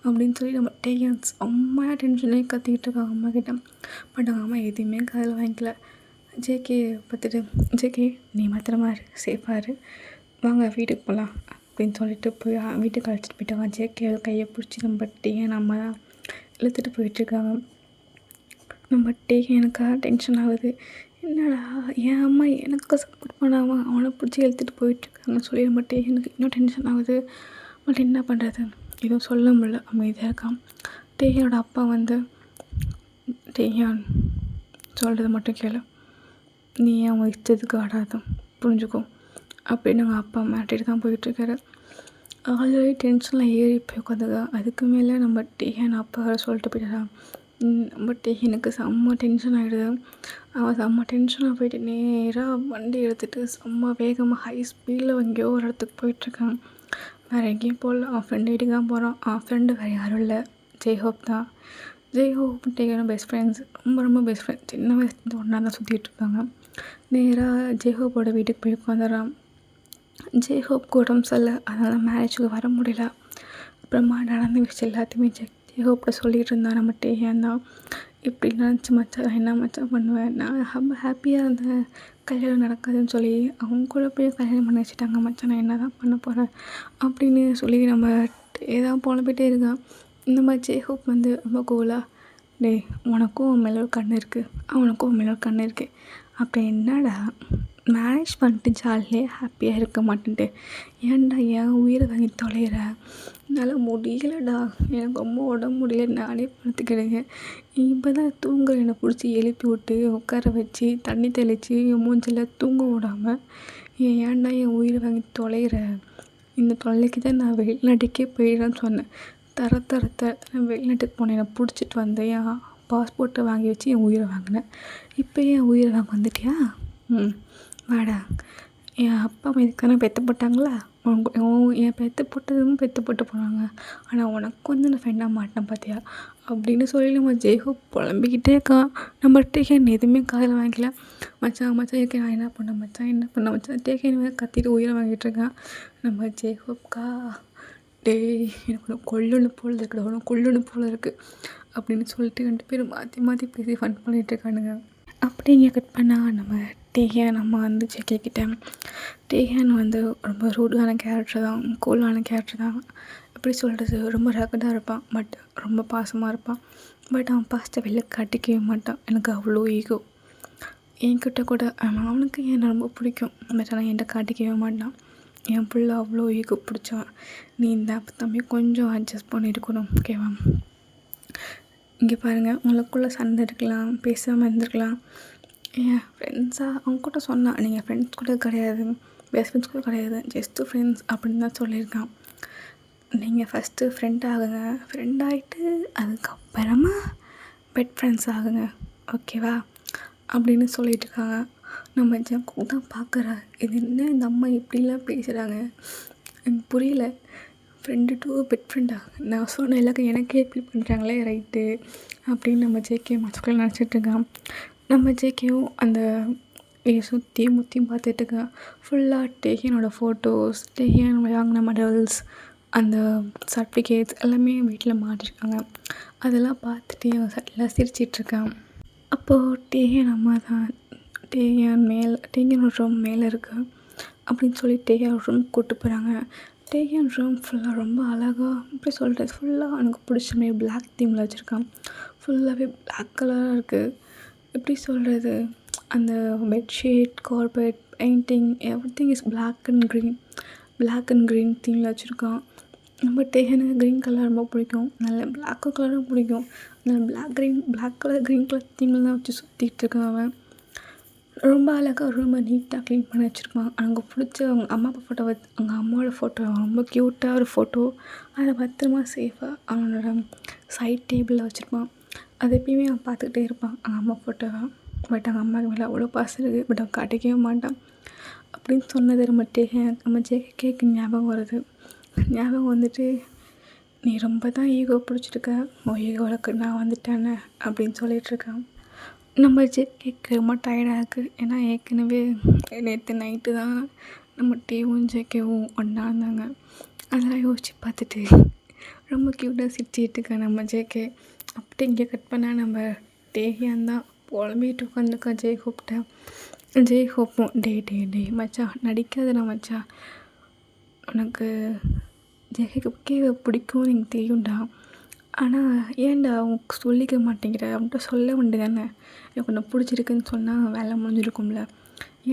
Speaker 1: அப்படின்னு சொல்லி நம்ம டேயன்ஸ் அம்மா டென்ஷனே கத்திக்கிட்டு இருக்காங்க அம்மா கிட்ட. பட் அவங்க அம்மா எதுவுமே காதில் வாங்கிக்கல. ஜேகே பார்த்துட்டு, ஜேகே நீ மாத்திரமா இரு, சேஃபாக இரு, வாங்க வீட்டுக்கு போகலாம் அப்படின்னு சொல்லிட்டு போய் வீட்டுக்கு அழைச்சிட்டு போயிட்டாங்க. ஜேகே கையை பிடிச்சி நம்ம டேயன் அம்மா தான் இழுத்துட்டு போயிட்டுருக்காங்க. நம்ம டேயன் எனக்காக டென்ஷன் ஆகுது. என்னடா என் அம்மா எனக்கு சப்போர்ட் பண்ணாமல் அவனை பிடிச்சி இழுத்துட்டு போயிட்டுருக்காங்கன்னு சொல்லி நம்ம டேயனுக்கு இன்னும் டென்ஷன் ஆகுது. பட் என்ன பண்ணுறது, எதுவும் சொல்ல முடியல, அமைதியாக இருக்கான். டேயனோட அப்பா வந்து, டேயான் சொல்கிறது மட்டும் கேளு, நீ அவன் இஷ்டத்துக்கு ஆடாத, புரிஞ்சுக்கோ அப்படின்னு அவங்க அப்பா மாட்டிட்டு தான் போயிட்டுருக்காரு. ஆல்ரெடி டென்ஷனில் ஏறி போய் உட்காந்துக்க, அதுக்கு மேலே நம்ம டேயன் அப்பா சொல்லிட்டு போயிட்டான். நம்ம டேயனுக்கு செம்ம டென்ஷன் ஆகிடுது. அவன் செம்ம டென்ஷனாக போயிட்டு நேராக வண்டி எடுத்துகிட்டு செம்ம வேகமாக ஹை ஸ்பீடில் எங்கேயோ ஒரு இடத்துக்கு போயிட்டுருக்கான். வேறு எங்கேயும் போகல, அவன் ஃப்ரெண்டு வீட்டுக்கு தான் போகிறான். அவன் ஃப்ரெண்டு வேறு யாரும் இல்லை, ஜெய்ஹோப் தான். ஜெய்ஹோப் டேகனும் பெஸ்ட் ஃப்ரெண்ட்ஸ், ரொம்ப ரொம்ப பெஸ்ட் ஃப்ரெண்ட்ஸ், சின்ன வயசுலேருந்து ஒன்றா தான் சுற்றிட்டு இருக்காங்க. நேராக ஜெய்ஹோப்போட வீட்டுக்கு போய் உட்காந்துறான். ஜெய்ஹோப்க்கு உடம்பு சரியில்லை, அதனால் மேரேஜுக்கு வர முடியல. அப்புறமா நடந்த விஷயம் எல்லாத்தையுமே ஜெய்ஹோப்கிட்ட சொல்லிகிட்டு இருந்தான் நம்ம டேயன் தான். இப்படி நினச்சி மச்சான் என்ன மச்சான் பண்ணுவேன், நான் ரொம்ப ஹாப்பியாக இருந்தேன், கல்யாணம் நடக்காதுன்னு சொல்லி அவங்க கூட போய் கல்யாணம் பண்ணி வச்சுட்டாங்க மச்சான், நான் என்ன தான் பண்ண போகிறேன் அப்படின்னு சொல்லி நம்ம ஏதாவது புலம்பிகிட்டே இருக்கான். இந்த மாதிரி ஜெய்ஹோப் வந்து ரொம்ப கூலாக, டேய் உனக்கும் உன் மேலே ஒரு கண் இருக்குது, அவனுக்கும் உன் மேலே ஒரு கண் இருக்குது, அப்படி என்னடா மேரேஜ் பண்ணிட்டு ஜாலியாக ஹாப்பியாக இருக்க மாட்டேன்ட்டு ஏன்டா என் உயிரை வாங்கி தொலைகிற, என்னால் முடியலடா, எனக்கு ரொம்ப உடம்பு முடியல, நானே படுத்துக்கிடுங்க, இப்போ தான் தூங்குற என்னை பிடிச்சி எழுப்பி விட்டு உட்கார வச்சு தண்ணி தெளித்து என் மூஞ்சில் தூங்க விடாமல் ஏன்டா என் உயிரை வாங்கி தொலைகிற, இந்த தொல்லைக்கு தான் நான் வெளிநாட்டுக்கே போயிடுறேன்னு சொன்னேன். தர வெளிநாட்டுக்கு போனேன், என்னை பிடிச்சிட்டு வந்தேன், என் பாஸ்போர்ட்டை வாங்கி வச்சு என் உயிரை வாங்கினேன், இப்போ என் உயிரை வாங்க வந்துட்டியா, வாடா, என் அப்பா அம்மா இதுக்கான பெற்று போட்டாங்களா, என் பெற்று போட்டதும் பெற்று போட்டு போனாங்க, ஆனால் உனக்கு வந்து நான் ஃப்ரெண்டாக மாட்டேன் பார்த்தியா அப்படின்னு சொல்லி நம்ம ஜெய்ஹோப் புலம்பிக்கிட்டே இருக்கான். நம்ம டேகன் எதுவுமே காதில் வாங்கிக்கல. மச்சான் இருக்கேன், நான் என்ன பண்ணேன் மச்சான் டேகன் கத்திட்டு உயிரை வாங்கிட்டு இருக்கான். நம்ம ஜெய்ஹோப்கா, டேய் எனக்கு ஒன்று கொல்லணும் போல் இருக்குது அப்படின்னு சொல்லிட்டு 2 பேரும் மாற்றி பேசி ஃபன் பண்ணிகிட்டு இருக்கானுங்க. அப்படிங்க கட் பண்ணால் நம்ம டேகன் நம்ம வந்து ஜேகேக்கிட்ட, டேகன் வந்து ரொம்ப ரூடான கேரக்டர் தான், கூலான கேரக்டர் தான், எப்படி சொல்கிறது, ரொம்ப ரகடாக இருப்பான், பட் ரொம்ப பாசமாக இருப்பான். பட் அவன் பாசத்தை வெளில காட்டிக்கவே மாட்டான். எனக்கு அவ்வளோ ஈகோ, என்கிட்ட கூட அவனுக்கு என்னை ரொம்ப பிடிக்கும், பட் ஆனால் என்கிட்ட காட்டிக்கவே மாட்டான். என் பிள்ளை அவ்வளோ ஈகோ பிடிச்சான். நீ இந்த தம்பி கொஞ்சம் அட்ஜஸ்ட் பண்ணி இருக்கணும், ஓகேவா. இங்கே பாருங்கள், உங்களுக்குள்ளே சண்டை இருக்கலாம், பேசாமல் இருந்திருக்கலாம். என் ஃப்ரெண்ட்ஸாக அவங்க கூட சொன்னான், நீங்கள் ஃப்ரெண்ட்ஸ் கூட கிடையாது, பெஸ்ட் ஃப்ரெண்ட்ஸ் கூட கிடையாது, ஜஸ்ட்டு ஃப்ரெண்ட்ஸ் அப்படின்னு தான் சொல்லியிருக்கான். நீங்கள் ஃபஸ்ட்டு ஃப்ரெண்ட் ஆகுங்க, ஃப்ரெண்ட் ஆகிட்டு அதுக்கப்புறமா பெட் ஃப்ரெண்ட்ஸ் ஆகுங்க, ஓகேவா அப்படின்னு சொல்லிட்டு இருக்காங்க. நம்ம ஜங்கு தான் பார்க்குறா, இது என்ன இந்த அம்மா இப்படிலாம் பேசுகிறாங்க, எனக்கு புரியல. ஃப்ரெண்டு டூ பெட் ஃப்ரெண்டா, நான் சொன்ன எல்லாருக்கும் எனக்கே ஃபீல் பண்ணுறாங்களே ரைட்டு அப்படின்னு நம்ம ஜேகே மனசுக்குள்ளே நினச்சிட்ருக்கான். நம்ம ஜேகேவும் அந்த சுற்றியும் முற்றியும் பார்த்துட்ருக்கான். ஃபுல்லாக டேகனோட ஃபோட்டோஸ், டேகன் வாங்கின மெடல்ஸ், அந்த சர்டிஃபிகேட்ஸ் எல்லாமே வீட்டில் மாட்டிருக்காங்க. அதெல்லாம் பார்த்துட்டு அவன் எல்லாம் சிரிச்சிட்ருக்கான். அப்போது டேகன் அம்மா தான், டேகனோட ரூம் மேலே இருக்குது அப்படின்னு சொல்லி டேகனோட ரூம் கூப்பிட்டு போகிறாங்க. டேகன் ரூம் ஃபுல்லாக ரொம்ப அழகாக, எப்படி சொல்கிறது, ஃபுல்லாக எனக்கு பிடிச்ச மாதிரி பிளாக் தீமில் வச்சுருக்கான். ஃபுல்லாகவே பிளாக் கலராக இருக்குது. எப்படி சொல்கிறது, அந்த bedsheet, carpet, painting, everything is black and green தீமில் வச்சுருக்கான். நம்ம டேகனுக்கு க்ரீன் கலர் ரொம்ப பிடிக்கும், நல்ல பிளாக்கு கலரும் பிடிக்கும். நல்ல பிளாக் கலர் க்ரீன் கலர் தீமில் தான் வச்சு சுற்றிட்டு இருக்கான் அவன். ரொம்ப அழகாக ரொம்ப நீட்டாக க்ளீன் பண்ணி வச்சுருப்பான். அங்கே பிடிச்ச அவங்க அம்மா அப்பா ஃபோட்டோ அவங்க அம்மாவோட ஃபோட்டோ ரொம்ப க்யூட்டாக ஒரு ஃபோட்டோ அதை பத்திரமா சேஃபாக அவனோட சைட் டேபிளில் வச்சுருப்பான். அதை எப்பயுமே அவன் பார்த்துக்கிட்டே இருப்பான் அவங்க அம்மா ஃபோட்டோவை. பட் அவங்க அம்மாவுக்கு மேலே அவ்வளோ பாசம் இருக்குது, பட் அவன் காட்டிக்கவே மாட்டான். அப்படின்னு சொன்னது நம்ம ஜேகேக்கு ஞாபகம் வருது. ஞாபகம் வந்துட்டு, நீ ரொம்ப தான் ஈகோ பிடிச்சிருக்க, உன் ஈகோவுக்கு நான் வந்துட்டேனே அப்படின்னு சொல்லிகிட்ருக்கான். நம்ம ஜேகேக்கு ரொம்ப டயர்டாக இருக்குது. ஏன்னா ஏற்கனவே நேற்று நைட்டு தான் நம்ம டேவும் ஜேகேவும் ஒன்றா இருந்தாங்க. அதெல்லாம் யோசித்து பார்த்துட்டு ரொம்ப க்யூட்டாக சிரிச்சிட்டு இருக்கேன் நம்ம ஜேகே. அப்படி இங்கே கட் பண்ணால் நம்ம டேகியான் தான் புலம்பிகிட்டு உட்காந்துருக்கான் ஜெய்ஹோப்பும் டே மச்சான் நடிக்காதடா மச்சான், உனக்கு ஜேகேக்கு பிடிக்கும்னு எனக்கு தெரியும்டா, ஆனால் ஏன்டா அவங்க சொல்லிக்க மாட்டேங்கிற, அவன்கிட்ட சொல்ல வேண்டியதானே, எனக்கு உன்னை பிடிச்சிருக்குன்னு சொன்னால் வேலை முடிஞ்சிருக்கும்ல,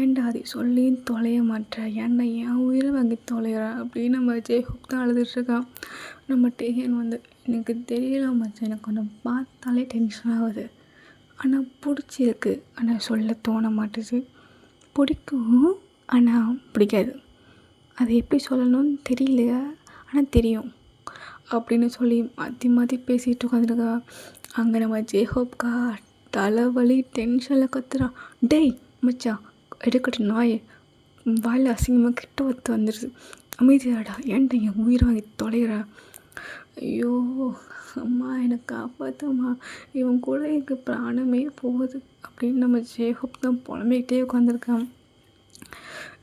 Speaker 1: ஏன்டா அதை சொல்லி தொலைய மாட்டேற, ஏன்டா என் உயிரை வாங்கி தொலைகிற அப்படின்னு நம்ம ஜெய்ஹோப் தான் அழுதுட்ருக்கான். நம்ம டேகன் வந்து, எனக்கு தெரியல மச்சான், எனக்கு உன்னை பார்த்தாலே டென்ஷன் ஆகுது, ஆனால் பிடிச்சிருக்கு, ஆனால் சொல்ல தோண மாட்டுது, பிடிக்கும் ஆனால் பிடிக்காது, அதை எப்படி சொல்லணும்னு தெரியலையா, ஆனால் தெரியும் அப்படின்னு சொல்லி மாற்றி மாற்றி பேசிகிட்டு உட்காந்துருக்கா. அங்கே நம்ம ஜேஹோப்கா தலைவலி டென்ஷனில் கத்துறான். டேய் மச்சான், எடுக்கட்டும் நாய், வாயில் அசிங்கமாக கிட்ட ஒத்து வந்துடுது, அமைதியாடா, ஏன்டா என் உயிரை வாங்கி தொலைகிறா, ஐயோ அம்மா என்னை காப்பாற்றம்மா, இவன் கூட எனக்கு பிராணமே போகுது அப்படின்னு நம்ம ஜேஹோப் தான் புலம்பிக்கிட்டே உட்காந்துருக்கான்.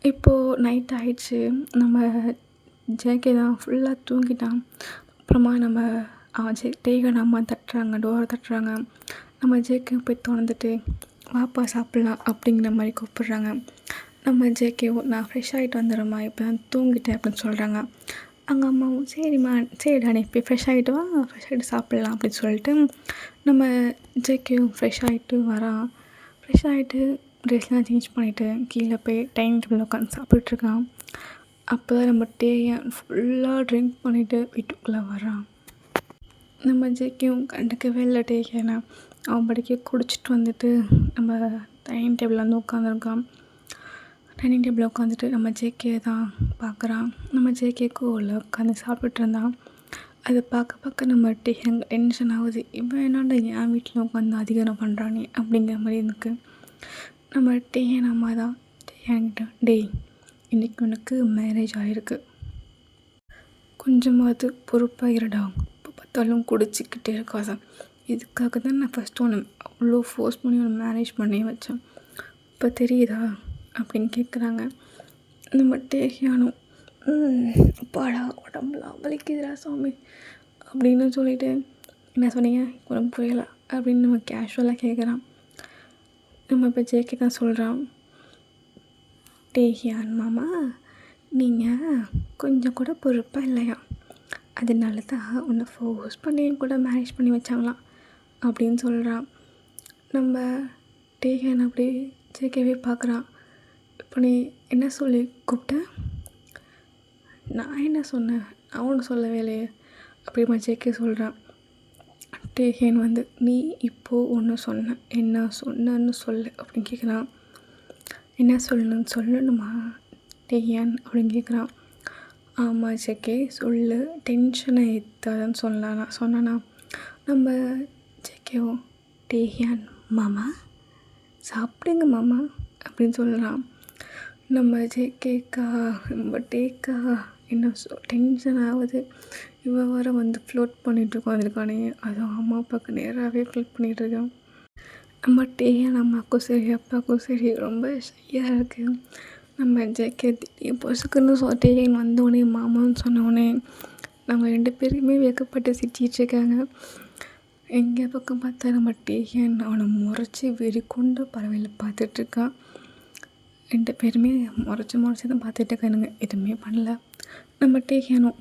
Speaker 1: இப்போது நைட் ஆகிடுச்சு. நம்ம ஜேகே தான் ஃபுல்லாக தூங்கிட்டான். அப்புறமா நம்ம டேகன் அம்மா டோரை தட்டுறாங்க. நம்ம ஜேகே போய் திறந்துட்டு வாப்பா சாப்பிட்லாம் அப்படிங்கிற மாதிரி கூப்பிட்றாங்க. நம்ம ஜேகே நான் ஃப்ரெஷ் ஆகிட்டு வந்துடுறேம்மா, இப்போ தான் தூங்கிட்டேன் அப்படின்னு சொல்கிறாங்க. அவங்க அம்மாவும் சரிம்மா சரிடா நீ இப்போ ஃப்ரெஷ் ஆகிட்டு வா, ஃப்ரெஷ் ஆகிட்டு சாப்பிட்லாம் அப்படின்னு சொல்லிட்டு நம்ம ஜேகேவும் ஃப்ரெஷ் ஆகிட்டு வரான். ஃப்ரெஷ் ஆகிட்டு ட்ரெஸ்லாம் சேஞ்ச் பண்ணிவிட்டு கீழே போய் டைனிங் டேபிளில் உட்காந்து சாப்பிட்டுட்ருக்கான். அப்போ தான் நம்ம டேகன் ஃபுல்லாக ட்ரிங்க் பண்ணிவிட்டு வீட்டுக்குள்ளே வரான். நம்ம ஜேகேவும் கண்டுக்கவே இல்லை டேகனை. அவன் படிக்க குடிச்சிட்டு வந்துட்டு நம்ம டைனிங் டேபிளில் வந்து உட்காந்துருக்கான். டைனிங் டேபிளில் உட்காந்துட்டு நம்ம ஜேகே தான் பார்க்குறான். நம்ம ஜேகேக்கு உள்ள உட்காந்து சாப்பிட்டுட்டு இருந்தான். அதை பார்க்க நம்ம டென்ஷன் ஆகுது. இவன் என்னடா என் வீட்டில் உட்காந்து அதிகாரம் பண்ணுறானே அப்படிங்கிற மாதிரி எனக்கு. நம்ம டேகன் அம்மா தான் டேகன்கிட்ட, டேய் இன்றைக்கி உனக்கு மேரேஜ் ஆகிருக்கு, கொஞ்சமாவது பொறுப்பாக இருடா, இப்போ பார்த்தாலும் குடிச்சிக்கிட்டே இருக்காத, இதுக்காக தான் நான் ஃபஸ்ட்டு ஒன்று அவ்வளோ ஃபோர்ஸ் பண்ணி ஒன்று மேரேஜ் பண்ணி வச்சேன், இப்போ தெரியுதா அப்படின்னு கேட்குறாங்க. நம்ம டேகியானும் அப்பாடா உடம்புலாம் வலிக்குதுடா சாமி அப்படின்னு சொல்லிட்டு, என்ன சொன்னீங்க உடம்பு புரியலை அப்படின்னு நம்ம கேஷுவலாக கேட்குறான். நம்ம இப்போ ஜேகே தான் சொல்கிறான், டேகியான் மாமா நீங்கள் கொஞ்சம் கூட பொறுப்பாக இல்லையா, அதனால தான் உன்னை ஃபோர்ஸ் பண்ணி கூட மேரேஜ் பண்ணி வச்சாங்களாம் அப்படின்னு சொல்கிறான். நம்ம டேகியான் அப்படி ஜேகேவே பார்க்குறான். இப்போ நீ என்ன சொல்லி கூப்பிட்ட, நான் என்ன சொன்னேன், நான் ஒன்று சொல்லவே இல்லையே அப்படிமா ஜேகே சொல்கிறான். டேகேன் வந்து, நீ இப்போது ஒன்று சொன்ன, என்ன சொன்னன்னு சொல்லு அப்படின்னு கேட்குறான். என்ன சொல்லணுமா டேகியான் அப்படின்னு கேட்குறான். ஆமாம் ஜேகே சொல்லு, டென்ஷனை ஏற்றாதன்னு சொன்னானா. நம்ம ஜேகேவோ, டேகியான் மாமா சாப்பிடுங்க மாமா அப்படின்னு சொல்கிறான். நம்ம ஜேகேக்கா நம்ம டேக்கா என்ன டென்ஷன் ஆகுது, இவன் வர வந்து ஃப்ளோட் பண்ணிகிட்டு உட்காந்துருக்கானே, அதுவும் அம்மா அப்பாவுக்கு நேராகவே ஃப்ளோட் பண்ணிகிட்ருக்கான். நம்ம டேகன் அம்மாவுக்கும் சரி அப்பாவுக்கும் சரி ரொம்ப ஷையாக இருக்குது. நம்ம ஜேகே திடீர்னு பொசுக்குன்னு டேகன் வந்தோடனே மாமான்னு சொன்னோடனே நம்ம 2 பேருக்குமே வெக்கப்பட்டு சிரிச்சிட்ருக்காங்க. எங்கே பக்கம் பார்த்தா நம்ம டேகன் அவனை முறைச்சி வெறி கொண்ட பறவையில் பார்த்துட்ருக்கான். 2 பேருமே முறைச்சி தான் பார்த்துட்டு இருக்கானுங்க, எதுவுமே பண்ணல. நம்ம டேகியானும்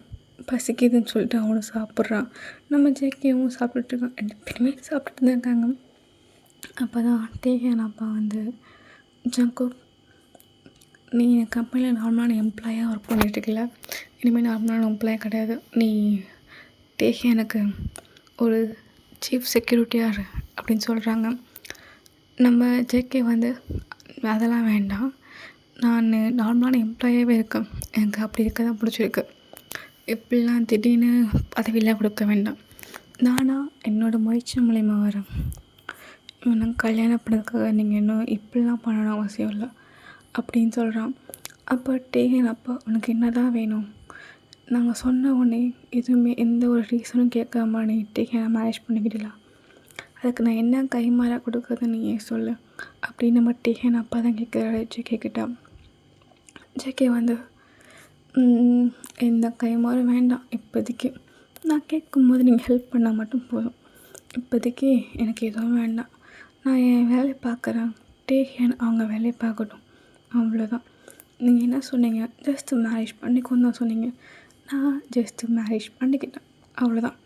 Speaker 1: பசிக்குதுன்னு சொல்லிட்டு அவனும் சாப்பிட்றான். நம்ம ஜேகேவும் சாப்பிட்டுட்ருக்கான். 2 பேருமே சாப்பிட்டுட்டு தான் இருக்காங்க. அப்போ தான் டேகியான் அப்பா வந்து, ஜங்குக் நீ என் கம்பெனியில் நார்மலான எம்ப்ளாயாக ஒர்க் பண்ணிகிட்ருக்கல, இனிமேல் நார்மலான எம்ப்ளாயி கிடையாது. நீ டேக் எனக்கு ஒரு சீஃப் செக்யூரிட்டியாக இரு அப்படின்னு சொல்கிறாங்க. நம்ம ஜேகே வந்து அதெல்லாம் வேண்டாம், நான் நார்மலான எம்ப்ளாயாகவே இருக்கேன், எனக்கு அப்படி இருக்க தான் பிடிச்சிருக்கு, இப்படிலாம் திடீர்னு பதவியெல்லாம் கொடுக்க வேண்டாம், நானாக என்னோடய முயற்சி மூலிமா வரேன், இவனை கல்யாணம் பண்ணதுக்காக நீங்கள் இன்னும் இப்படிலாம் பண்ணணும் அவசியம் இல்லை அப்படின்னு சொல்கிறான். அப்போ டேகன் அப்பா உனக்கு என்ன தான் வேணும், நாங்கள் சொன்ன உடனே எதுவுமே எந்த ஒரு ரீசனும் கேட்காம நீ டேகனை மேரேஜ் பண்ணிக்கிடலாம், அதுக்கு நான் என்ன கைமாற கொடுக்குறதுன்னு நீ ஏன் சொல்லு அப்படின்னு நம்ம டேகன் அப்பா தான் கேட்குறாரு ஜேகே கிட்ட. ஜேகே வந்து எந்த கைமாறும் வேண்டாம் இப்போதைக்கு, நான் கேட்கும்போது நீங்கள் ஹெல்ப் பண்ணால் மட்டும் போதும், இப்போதைக்கு எனக்கு எதுவும் வேண்டாம், நான் என் வேலையை பார்க்குறேன், டேகன் அவங்க வேலையை பார்க்கட்டும், அவ்வளோதான். நீங்கள் என்ன சொன்னீங்க, ஜஸ்ட்டு மேரேஜ் பண்ணிக்கோன்னு தான் சொன்னீங்க, நான் ஜஸ்ட்டு மேரேஜ் பண்ணிக்கிட்டேன், அவ்வளோதான்,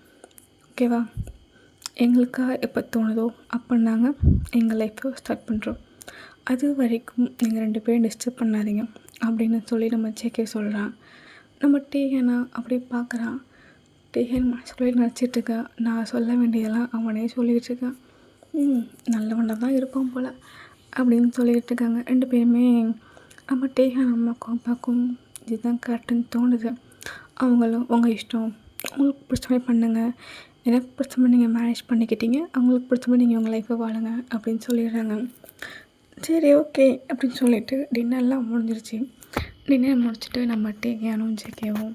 Speaker 1: ஓகேவா. எங்களுக்காக எப்போ தோணுதோ அப்போ நாங்கள் எங்கள் லைஃப்பை ஸ்டார்ட் பண்ணுறோம், அது வரைக்கும் நீங்கள் 2 பேரும் டிஸ்டர்ப் பண்ணாதீங்க அப்படின்னு சொல்லி நம்ம ஜேகே சொல்கிறான். நம்ம டேகனை அப்படி பார்க்குறான். டேகன் மனசுக்குள்ளே நினச்சிட்ருக்கேன், நான் சொல்ல வேண்டியதெல்லாம் அவனே சொல்லிக்கிட்டு இருக்கான், நல்லவனாக தான் இருப்பான் போல் அப்படின்னு சொல்லிக்கிட்டு இருக்காங்க 2 பேருமே. நம்ம டேகன் அம்மாக்கும் அப்பாக்கும் இதுதான் கரெக்டுன்னு தோணுது. அவங்களும் உங்கள் இஷ்டம், உங்களுக்கு பிடிச்ச மாதிரி பண்ணுங்கள், எனக்கு பிடிச்ச மாதிரி நீங்கள் மேரேஜ் பண்ணிக்கிட்டீங்க, அவங்களுக்கு பிடிச்ச மாதிரி நீங்கள் உங்கள் லைஃப்பை வாழுங்க அப்படின்னு சொல்லிடுறாங்க. சரி ஓகே அப்படின்னு சொல்லிவிட்டு டின்னர்லாம் முடிஞ்சிருச்சு. டின்னர் முடிச்சுட்டு நம்ம டேகனும் ஜேகேவும்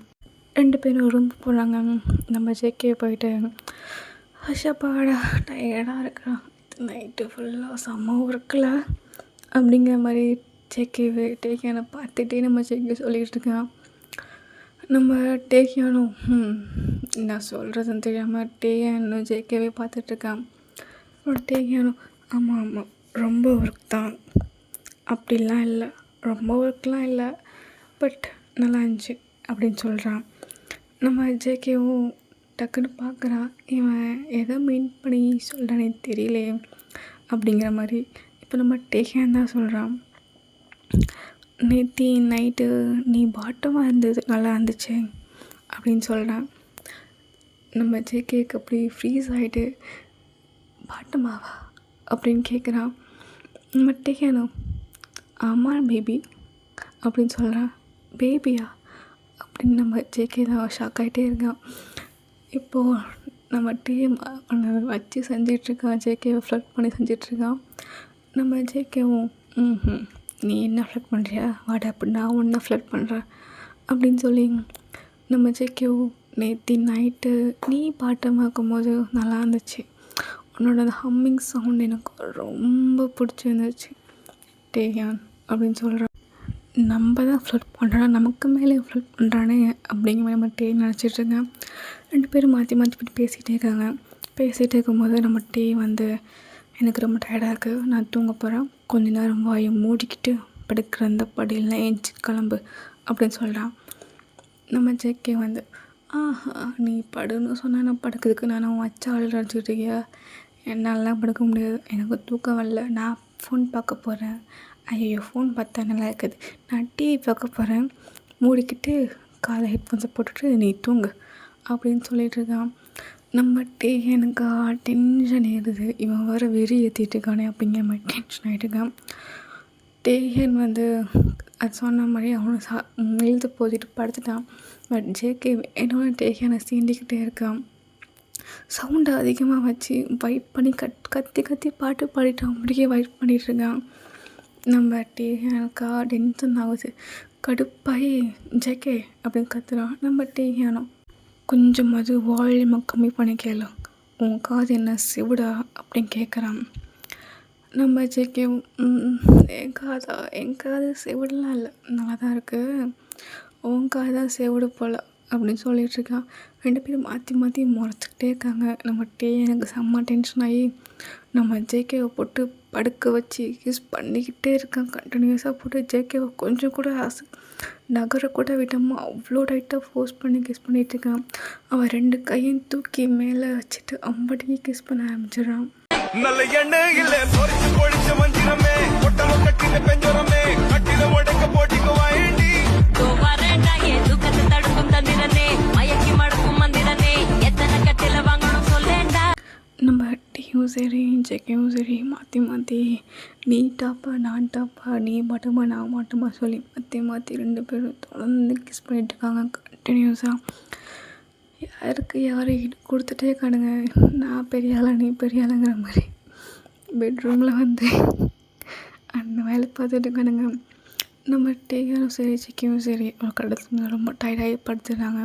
Speaker 1: 2 பேரும் ரூம் போகிறாங்க. நம்ம ஜேகே போயிட்டு ஹஷப்பாடா டயர்டாக இருக்கா, நைட்டு ஃபுல்லாக செம்ம ஒர்க்கில் அப்படிங்கிற மாதிரி டேகனை பார்த்துட்டே நம்ம ஜேகே சொல்லிகிட்டு இருக்கான். நம்ம டேகனும் நான் சொல்கிறதுன்னு தெரியாமல் டேகனும் ஜேகேவே பார்த்துட்ருக்கான். டேகனும் ஆமாம் ரொம்ப ஒர்க் தான், அப்படிலாம் இல்லை, ரொம்ப ஒர்க்லாம் இல்லை, பட் நல்லா இருந்துச்சு அப்படின்னு சொல்கிறான். நம்ம ஜேகேவும் டக்குன்னு பார்க்குறான், இவன் எதை மீன் பண்ணி சொல்கிறானே தெரியலையே அப்படிங்கிற மாதிரி. இப்போ நம்ம டேகன் தான் சொல்கிறான், நேற்று நைட்டு நீ பாட்டமாக இருந்தது நல்லா இருந்துச்சு அப்படின்னு சொல்கிறான். நம்ம ஜேகேக்கு அப்படி ஃப்ரீஸ் ஆகிட்டு பாட்டமாவா அப்படின்னு கேட்குறான். நம்ம டேகனும் ஆமாம் பேபி அப்படின்னு சொல்கிறான். பேபியா அப்படின்னு நம்ம ஜேகே தான் ஷாக் ஆகிட்டே இருக்கான். இப்போது நம்ம டீம் அவனை வச்சு செஞ்சிட்ருக்கான், ஜேகேவை ஃப்ளட் பண்ணி செஞ்சிட்ருக்கான். நம்ம ஜேகேவும் நீ என்ன ஃப்ளட் பண்ணுறியா வாட, அப்படி நான் ஒன்றா ஃப்ளட் பண்ணுறேன் அப்படின்னு சொல்லி நம்ம ஜேகேவும் நேற்று நைட்டு நீ பாட்டமாக்கும் போது நல்லா இருந்துச்சு, உன்னோட அந்த ஹம்மிங் சவுண்ட் எனக்கு ரொம்ப பிடிச்சிருந்துச்சு டேகன் அப்படின்னு சொல்கிறான். நம்ம தான் ஃப்ளட் பண்ணுறோன்னா நமக்கு மேலே ஃப்ளட் பண்ணுறானே அப்படிங்கிற மாதிரி நம்ம டே நினச்சிட்ருக்கேன். 2 பேரும் மாற்றி மாற்றி பேசிகிட்டே இருக்காங்க. பேசிகிட்டே இருக்கும்போது நம்ம டே வந்து எனக்கு ரொம்ப டயர்டாக இருக்குது, நான் தூங்க போகிறேன், கொஞ்ச நேரம் வாயை மூடிக்கிட்டு படுக்கிற அந்த படியெல்லாம் ஏஞ்சி கிளம்பு அப்படின்னு சொல்கிறான். நம்ம ஜேகே வந்து நீ படுன்னு சொன்னால் நான் படுக்கிறதுக்கு நான் வச்சா ஆள் நினச்சிக்கிட்டு இருக்கியா, என்னாலலாம் படுக்க முடியாது, எனக்கு தூக்கம் வரல, நான் ஃபோன் பார்க்க போகிறேன், ஐயோ ஃபோன் பார்த்தா நல்லா இருக்குது, நான் டிவி பார்க்க போகிறேன், மூடிக்கிட்டு காலை ஹெட்ஃபோன்ஸை போட்டுட்டு நீ தூங்கு அப்படின்னு சொல்லிகிட்ருக்கான். நம்ம டேகனுக்கா டென்ஷன் ஏறுது, இவன் வர வெறி ஏற்றிட்டு இருக்கானே அப்படிங்கிற மாதிரி டென்ஷன் ஆகிட்டு இருக்கான். டேகன் வந்து அது சொன்ன மாதிரி அவனை எழுத போதிட்டு படுத்துட்டான். பட் ஜேகே என்னோட டேகனை சீண்டிக்கிட்டே இருக்கான். சவுண்டை அதிகமாக வச்சு வைட் பண்ணி கத்தி கத்தி பாட்டு பாடிட்டான், அப்படியே வைட் பண்ணிகிட்ருக்கான். நம்ம டேகனுக்கா டென்ஷன் ஆகுது, கடுப்பாகி ஜேகே அப்படின்னு கத்துறான். நம்ம டேகனும் கொஞ்சமாவது வால்யூமை கம்மி பண்ணி கேளு, உன் காது என்ன சிவுடா அப்படின்னு கேட்குறான். நம்ம ஜேகே என் காது செவிடெலாம் இல்லை, நல்லா தான் இருக்குது, உன் காது தான் செவிடு போல் அப்படின்னு சொல்லிகிட்ருக்கான். 2 பேரும் மாற்றி மாற்றி முறைச்சிக்கிட்டே இருக்காங்க. நம்ம எனக்கு செம்ம டென்ஷன் ஆகி நம்ம ஜேகேவை போட்டு படுக்க வச்சு கிஸ் பண்ணிக்கிட்டே இருக்கான். கண்டினியூஸாக போட்டு ஜேகேவை கொஞ்சம் கூட நகர கூட விடாமல் அவ்வளோ டைட்டாக ஃபோர்ஸ் பண்ணி கிஸ் பண்ணிகிட்ருக்கான். அவன் 2 கையும் தூக்கி மேலே வச்சுட்டு அம்படிக்கு கிஸ் பண்ண ஆரம்பிச்சிடறான். நல்ல எண்ணெய் இல்ல பொறிச்சு பொழிச்ச மந்திரமே ஒட்டம கட்டின பெஞ்சரமே கட்டில உடைக்க போட்டிக்கு வாயண்டி தூக்கத்தை தடுக்கும் சரி ஜேகேவும் சரி மாற்றி மாற்றி நீ டாப்பா நான் டாப்பா நீ மாட்டோமா நான் மாட்டோமா சொல்லி மாற்றி மாற்றி 2 பேரும் தொடர்ந்து கிஸ் பண்ணிகிட்ருக்காங்க கண்டினியூஸாக. யாருக்கு யார் ஈடு கொடுத்துட்டே இருக்கானுங்க. நான் பெரிய ஆளா நீ பெரிய ஆளுங்கிற மாதிரி பெட்ரூமில் வந்து அந்த வேலை பார்த்துட்டு இருக்கானுங்க. நம்ம டேயும் சரி சிக்கியும் சரி ஒரு கட்டத்தில் ரொம்ப டயர்டாகி படுத்துடுறாங்க.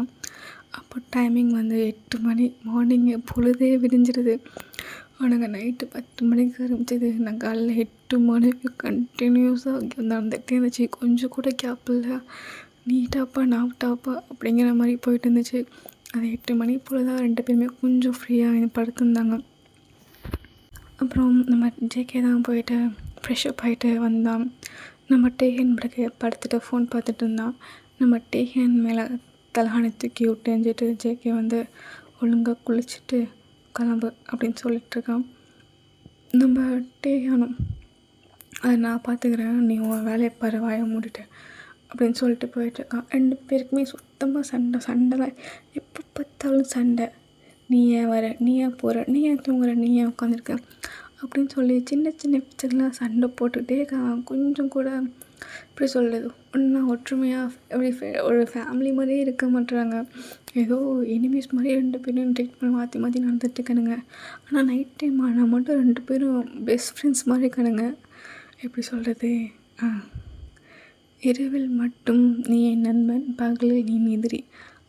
Speaker 1: அப்போ டைமிங் வந்து 8 மணி மார்னிங்கு பொழுதே விடிஞ்சிடுது. அவனுங்க நைட்டு 10 மணிக்கு ஆரம்பிச்சது. நான் காலைல 8 மணிக்கு கண்டினியூஸாக நடந்துகிட்டே இருந்துச்சு. கொஞ்சம் கூட கேப் இல்லை. நீ டாப்பா நான் டாப்பா அப்படிங்கிற மாதிரி போயிட்டு இருந்துச்சு. அது 8 மணி போல் தான் 2 பேருமே கொஞ்சம் ஃப்ரீயாக படுத்துருந்தாங்க. அப்புறம் நம்ம ஜேகே தான் போயிட்டு ஃப்ரெஷ்அப் ஆகிட்டு வந்தான். நம்ம டேகன் படுத்துட்டு ஃபோன் பார்த்துட்டு இருந்தான். நம்ம டேகன் மேலே தலகாணி தூக்கி விட்டு எஞ்சிட்டு ஜேகே வந்து ஒழுங்காக குளிச்சுட்டு கிளம்பு அப்படின்னு சொல்லிட்டுருக்கான். நம்ம டேகனும் அதை நான் பார்த்துக்கிறேன் நீ உன் வேலையை பாரு வாயை மூடிட்டு அப்படின்னு சொல்லிட்டு போயிட்டுருக்கான். 2 பேருக்குமே சுத்தமாக சண்டை தான். எப்போ பார்த்தாலும் சண்டை. நீ ஏன் வர, நீ ஏன் போகிற, நீ ஏன் தூங்குற, நீ ஏன் உட்காந்துருக்க அப்படின்னு சொல்லி சின்ன சின்ன விஷயத்துலாம் சண்டை போட்டுக்கிட்டே இருக்காங்க. கொஞ்சம் கூட எப்படி சொல்கிறது ஒன்றா ஒற்றுமையாக எப்படி ஒரு ஃபேமிலி மாதிரியே இருக்க மாட்டுறாங்க. ஏதோ எனிமீஸ் மாதிரி 2 பேரும் ட்ரீட் பண்ணி மாற்றி மாற்றி நடந்துட்டுருக்கானுங்க. ஆனால் நைட் டைம் ஆனால் மட்டும் 2 பேரும் பெஸ்ட் ஃப்ரெண்ட்ஸ் மாதிரி இருக்கானுங்க. எப்படி சொல்கிறது, இரவில் மட்டும் நீ என் நண்பன் பகலில் நீ எதிரி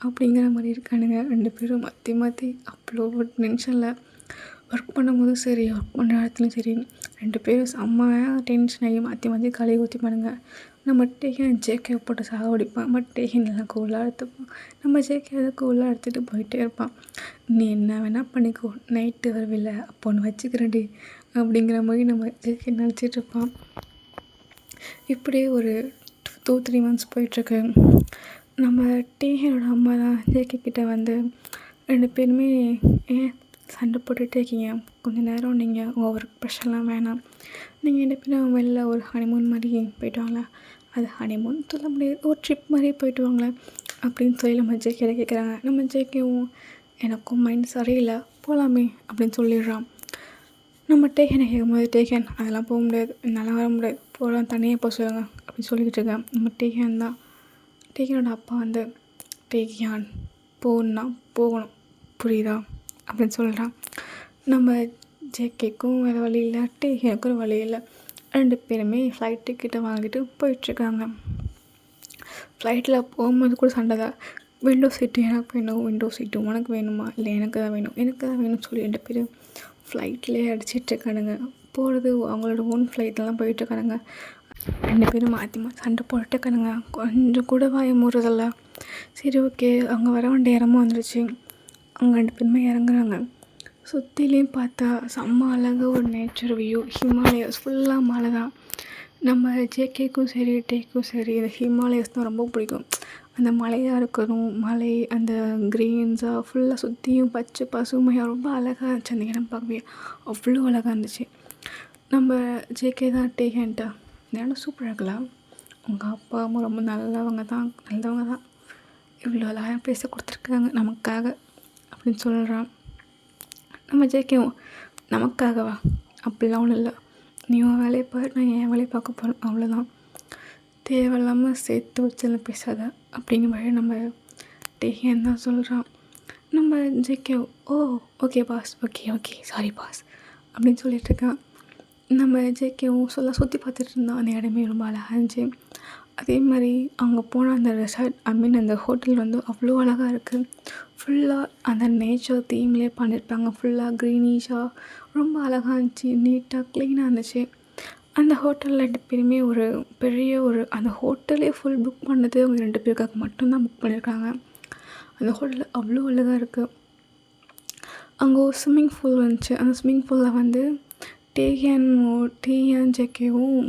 Speaker 1: அப்படிங்கிற மாதிரி இருக்கானுங்க. 2 பேரும் மாற்றி மாற்றி அவ்வளோ டென்ஷனில் ஒர்க் பண்ணும்போதும் சரி ஒர்க் பண்ணுற இடத்துலையும் சரி 2 பேரும் செம்மையாக டென்ஷன் ஆகி மாற்றி மாற்றி கழுவி ஊற்றிப்பானுங்க. நம்ம டேகன் ஜேகே போட்டு சாவடிப்பான். பட் டேகன் எல்லாம் கூலாக எடுத்துப்பான். நம்ம ஜேகே அதை கூலாக எடுத்துகிட்டு போயிட்டே இருப்பான். நீ என்ன வேணால் பண்ணிக்கோ நைட்டு வரவில்லை அப்போ ஒன்று வச்சுக்கிறேன்டி அப்படிங்கிற மாதிரி நம்ம ஜேகே நினச்சிட்டு இருப்பான். இப்படியே ஒரு 2-3 மந்த்ஸ் போயிட்டுருக்கு. நம்ம டேகனோட அம்மா தான் ஜேகே கிட்டே வந்து 2 பேருமே ஏன் சண்டை போட்டுகிட்டே இருக்கீங்க, கொஞ்சம் நேரம் நீங்கள் உங்கள் ஒர்க் ப்ரெஷர்லாம் வேணாம், நீங்கள் 2 பேரும் வெளில ஒரு ஹனிமூன் மாதிரி போய்ட்டு வாங்களேன், அது ஹனிமூன் சொல்ல முடியாது ஒரு ட்ரிப் மாதிரி போய்ட்டு வாங்களேன் அப்படின்னு சொல்லி நம்ம ஜேகே கேட்குறாங்க. நம்ம ஜேகேவும் எனக்கும் மைண்ட் சரியில்லை போகலாமே அப்படின்னு சொல்லிடுறான். நம்ம டேகனை கேட்கும்போது டேகன் அதெல்லாம் போக முடியாது, என்னால் வர முடியாது, போகலாம் தனியாக போக சொல்லுங்க அப்படின்னு சொல்லிக்கிட்டு இருக்கேன். நம்ம டேகன் தான் டேகனோட அப்பா வந்து டேகியான் போகணுன்னா போகணும் புரியுதா அப்படின்னு சொல்கிறான். நம்ம ஜேகேக்கும் வேறு வழி இல்லை, டேகனுக்கும் ஒரு வழி இல்லை. 2 பேருமே ஃப்ளைட் டிக்கெட்டை வாங்கிட்டு போயிட்டுருக்காங்க. ஃப்ளைட்டில் போகும்போது கூட சண்டை தான். விண்டோ சீட்டு எனக்கு வேணும், விண்டோ சீட்டு உனக்கு வேணுமா, இல்லை எனக்கு தான் வேணும், எனக்கு தான் வேணும்னு சொல்லி 2 பேரும் ஃப்ளைட்லேயே அடிச்சிட்ருக்கானுங்க. போகிறது அவங்களோட ஓன் ஃப்ளைட்லாம் போயிட்டுருக்கானுங்க. 2 பேரும் மாற்றி மாற்றி சண்டை போட்டுருக்கானுங்க. கொஞ்சம் கூட வாய மூடுறதில்ல. சரி ஓகே அவங்க வர வேண்டிய இடமும் வந்துடுச்சு. அவங்க 2 பேருமே இறங்குறாங்க. சுற்றிலையும் பார்த்தா செம்ம அழகாக ஒரு நேச்சர் வியூ, ஹிமாலயாஸ் ஃபுல்லாக மலை தான். நம்ம ஜேகேக்கும் சரி டேக்கும் சரி இந்த ஹிமாலயாஸ் தான் ரொம்ப பிடிக்கும். அந்த மலையாக இருக்கணும், மலை அந்த க்ரீன்ஸாக ஃபுல்லாக சுற்றியும் பச்சை பசுமையாக ரொம்ப அழகாக இருந்துச்சு. அந்த இடம் பார்க்கவே அவ்வளோ அழகாக இருந்துச்சு. நம்ம ஜேகே தான் டேகன்ட்டா இந்த இடம் சூப்பராக இருக்கலாம், உங்கள் அப்பா அம்மா ரொம்ப நல்லவங்க தான் இவ்வளோ அழகாக பேச கொடுத்துருக்காங்க நமக்காக அப்படின்னு சொல்கிறான். நம்ம ஜேகேவும் நமக்காகவா அப்படிலாம் ஒன்றும் இல்லை, நீ உன் வேலையை பாரு நான் என் வேலையை பார்க்க போகிறேன் அவ்வளோதான், தேவையில்லாமல் சேர்த்து வச்செல்லாம் பேசாத அப்படிங்கிற மாதிரி நம்ம டேகன் தான் சொல்கிறான். நம்ம JK oh okay boss okay sorry boss அப்படின்னு சொல்லிட்டுருக்கான். நம்ம ஜேகேவும் சுற்றி பார்த்துட்டு இருந்தோம். அந்த இடமே ரொம்ப அழகாக இருந்துச்சு. அதே மாதிரி அவங்க போன அந்த ரெசார்ட் அந்த ஹோட்டல் வந்து அவ்வளோ அழகாக இருக்குது. ஃபுல்லாக அந்த நேச்சர் தீம்லேயே பண்ணியிருப்பாங்க. ஃபுல்லாக க்ரீனிஷாக ரொம்ப அழகாக இருந்துச்சு, நீட்டாக க்ளீனாக இருந்துச்சு. அந்த ஹோட்டலில் 2 பேருமே ஒரு பெரிய அந்த ஹோட்டலே ஃபுல் புக் பண்ணது அவங்க 2 பேருக்காக மட்டும்தான் புக் பண்ணியிருக்காங்க. அந்த ஹோட்டலில் அவ்வளோ அழகாக இருக்குது. அங்கே ஒரு ஸ்விம்மிங் பூல் வந்துச்சு. அந்த ஸ்விம்மிங் பூலில் வந்து டேகன் ஜேகேவும்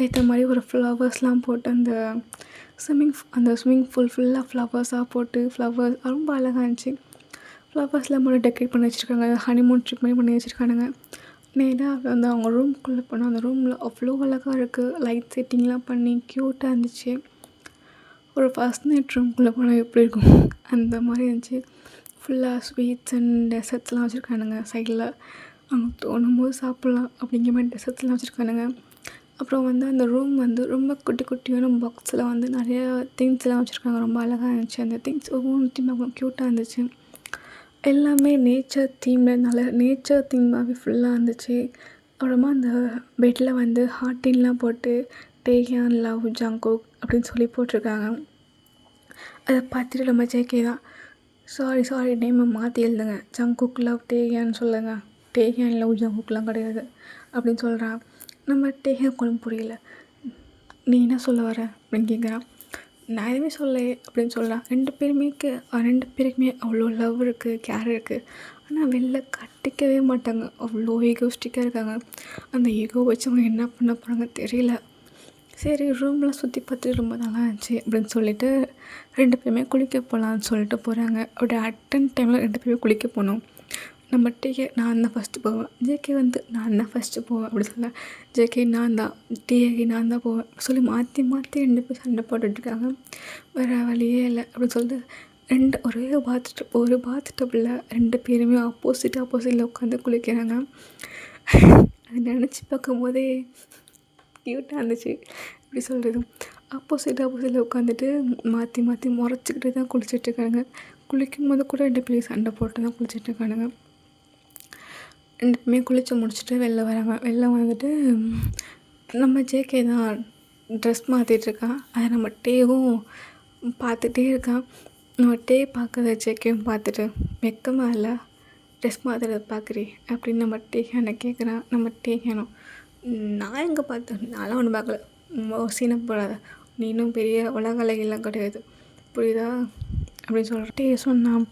Speaker 1: ஏற்ற மாதிரி ஒரு ஃப்ளவர்ஸ்லாம் போட்டு அந்த ஸ்விம்மிங் பூல் ஃபுல்லாக ஃப்ளவர்ஸாக போட்டு ஃப்ளவர்ஸ் ரொம்ப அழகாக இருந்துச்சு. ஃப்ளவர்ஸ்லாம் போட்டு டெக்கரேட் பண்ணி வச்சுருக்காங்க. ஹனிமூன் ட்ரிப் மாதிரி பண்ணி வச்சுருக்கானுங்க. நேராக வந்து அவங்க ரூம்குள்ளே போனால் அந்த ரூமில் அவ்வளோ அழகாக இருக்குது. லைட் செட்டிங்லாம் பண்ணி க்யூட்டாக இருந்துச்சு. ஒரு ஃபர்ஸ்ட் நைட் ரூம்குள்ளே போனால் எப்படி இருக்கும் அந்த மாதிரி இருந்துச்சு. ஃபுல்லாக ஸ்வீட்ஸ் அண்ட் டெசர்ட்ஸ்லாம் வச்சுருக்கானுங்க சைடில். நமக்கு தோணும்போது சாப்பிட்லாம் அப்படிங்கிற மாதிரி டெசர்ட்ஸ்லாம் வச்சுருக்கானுங்க. அப்புறம் வந்து அந்த ரூம் வந்து ரொம்ப குட்டி குட்டியான பாக்ஸில் வந்து நிறையா திங்ஸ்லாம் வச்சுருக்காங்க. ரொம்ப அழகாக இருந்துச்சு. அந்த திங்ஸ் ஒவ்வொன்றுத்தையும் க்யூட்டாக இருந்துச்சு. எல்லாமே நேச்சர் தீம்னால நேச்சர் தீமாகவே ஃபுல்லாக இருந்துச்சு. அப்புறமா அந்த பெட்டில் வந்து ஹார்ட்டின்லாம் போட்டு டேஹியான் லவ் ஜங்குக் அப்படின்னு சொல்லி போட்டிருக்காங்க. அதை பார்த்துட்டு நம்ம ஜேகே தான் சாரி நேமை மாற்றி எழுதுங்க, ஜங்குக் லவ் டேஹியான்னு சொல்லுங்கள், டேஹியான் லவ் ஜங்குக்லாம் கிடையாது அப்படின்னு சொல்கிறான். நம்ம டேஹியான் ஒன்றும் புரியல. நீ என்ன சொல்ல வர அப்படின்னு கேட்குறான். நான் எதுவுமே சொல்லலை அப்படின்னு சொல்கிறான். 2 பேருக்குமே அவ்வளோ லவ் இருக்குது, கேர் இருக்குது. ஆனால் வெளில கட்டிக்கவே மாட்டாங்க. அவ்வளோ ஈகோஸ்டிக்காக இருக்காங்க. அந்த ஈகோ வச்சு அவங்க என்ன பண்ண போகிறாங்க தெரியல. சரி ரூம்லாம் சுற்றி பார்த்துட்டு ரொம்ப நல்லா இருந்துச்சு அப்படின்னு சொல்லிட்டு 2 பேருமே குளிக்க போகலான்னு சொல்லிட்டு போகிறாங்க. அப்படி அட்டன் டைமில் 2 பேருமே குளிக்க போனோம். நம்ம டிஏ நான் தான் ஃபஸ்ட்டு போவேன், ஜேகே வந்து நான் தான் ஃபஸ்ட்டு போவேன் அப்படி சொல்ல, ஜேகே நான் தான், டிஏகே நான் தான் போவேன் சொல்லி மாற்றி 2 பேர் சண்டை போட்டுட்ருக்காங்க. வேறு வழியே இல்லை அப்படின்னு சொல்லிட்டு ஒரு பாத் டப்பில் 2 பேருமே ஆப்போசிட்டில் உட்காந்து குளிக்கிறாங்க. அதை நினச்சி பார்க்கும்போதே க்யூட்டாக இருந்துச்சு. எப்படி சொல்கிறது, ஆப்போசிட்டில் உட்காந்துட்டு மாற்றி முறைச்சிக்கிட்டு தான் குளிச்சிட்ருக்காங்க. குளிக்கும் போது கூட 2 பேரும் சண்டை போட்டு தான் குளிச்சிட்ருக்கானுங்க. 2 பேருமே குளித்து முடிச்சுட்டு வெளில வராங்க. வெளில வந்துட்டு நம்ம ஜேகே தான் ட்ரெஸ் மாற்றிட்டுருக்கான். அதை நம்ம டேவும் பார்த்துட்டே இருக்கான். நம்ம டே பார்க்குறத ஜேகேவும் பார்த்துட்டு வெக்கமாக இல்லை ட்ரெஸ் மாற்றுறத பார்க்குறி அப்படின்னு நம்ம டேஹானை கேட்குறான். நம்ம டேஹானும் நான் எங்கே பார்த்தேன், நான்லாம் ஒன்றும் பார்க்கல, சீனை போடாத, நீனும் பெரிய உலக அழகிலாம் கிடையாது புரியுதா அப்படின்னு சொல்லிட்டு சொன்னான்.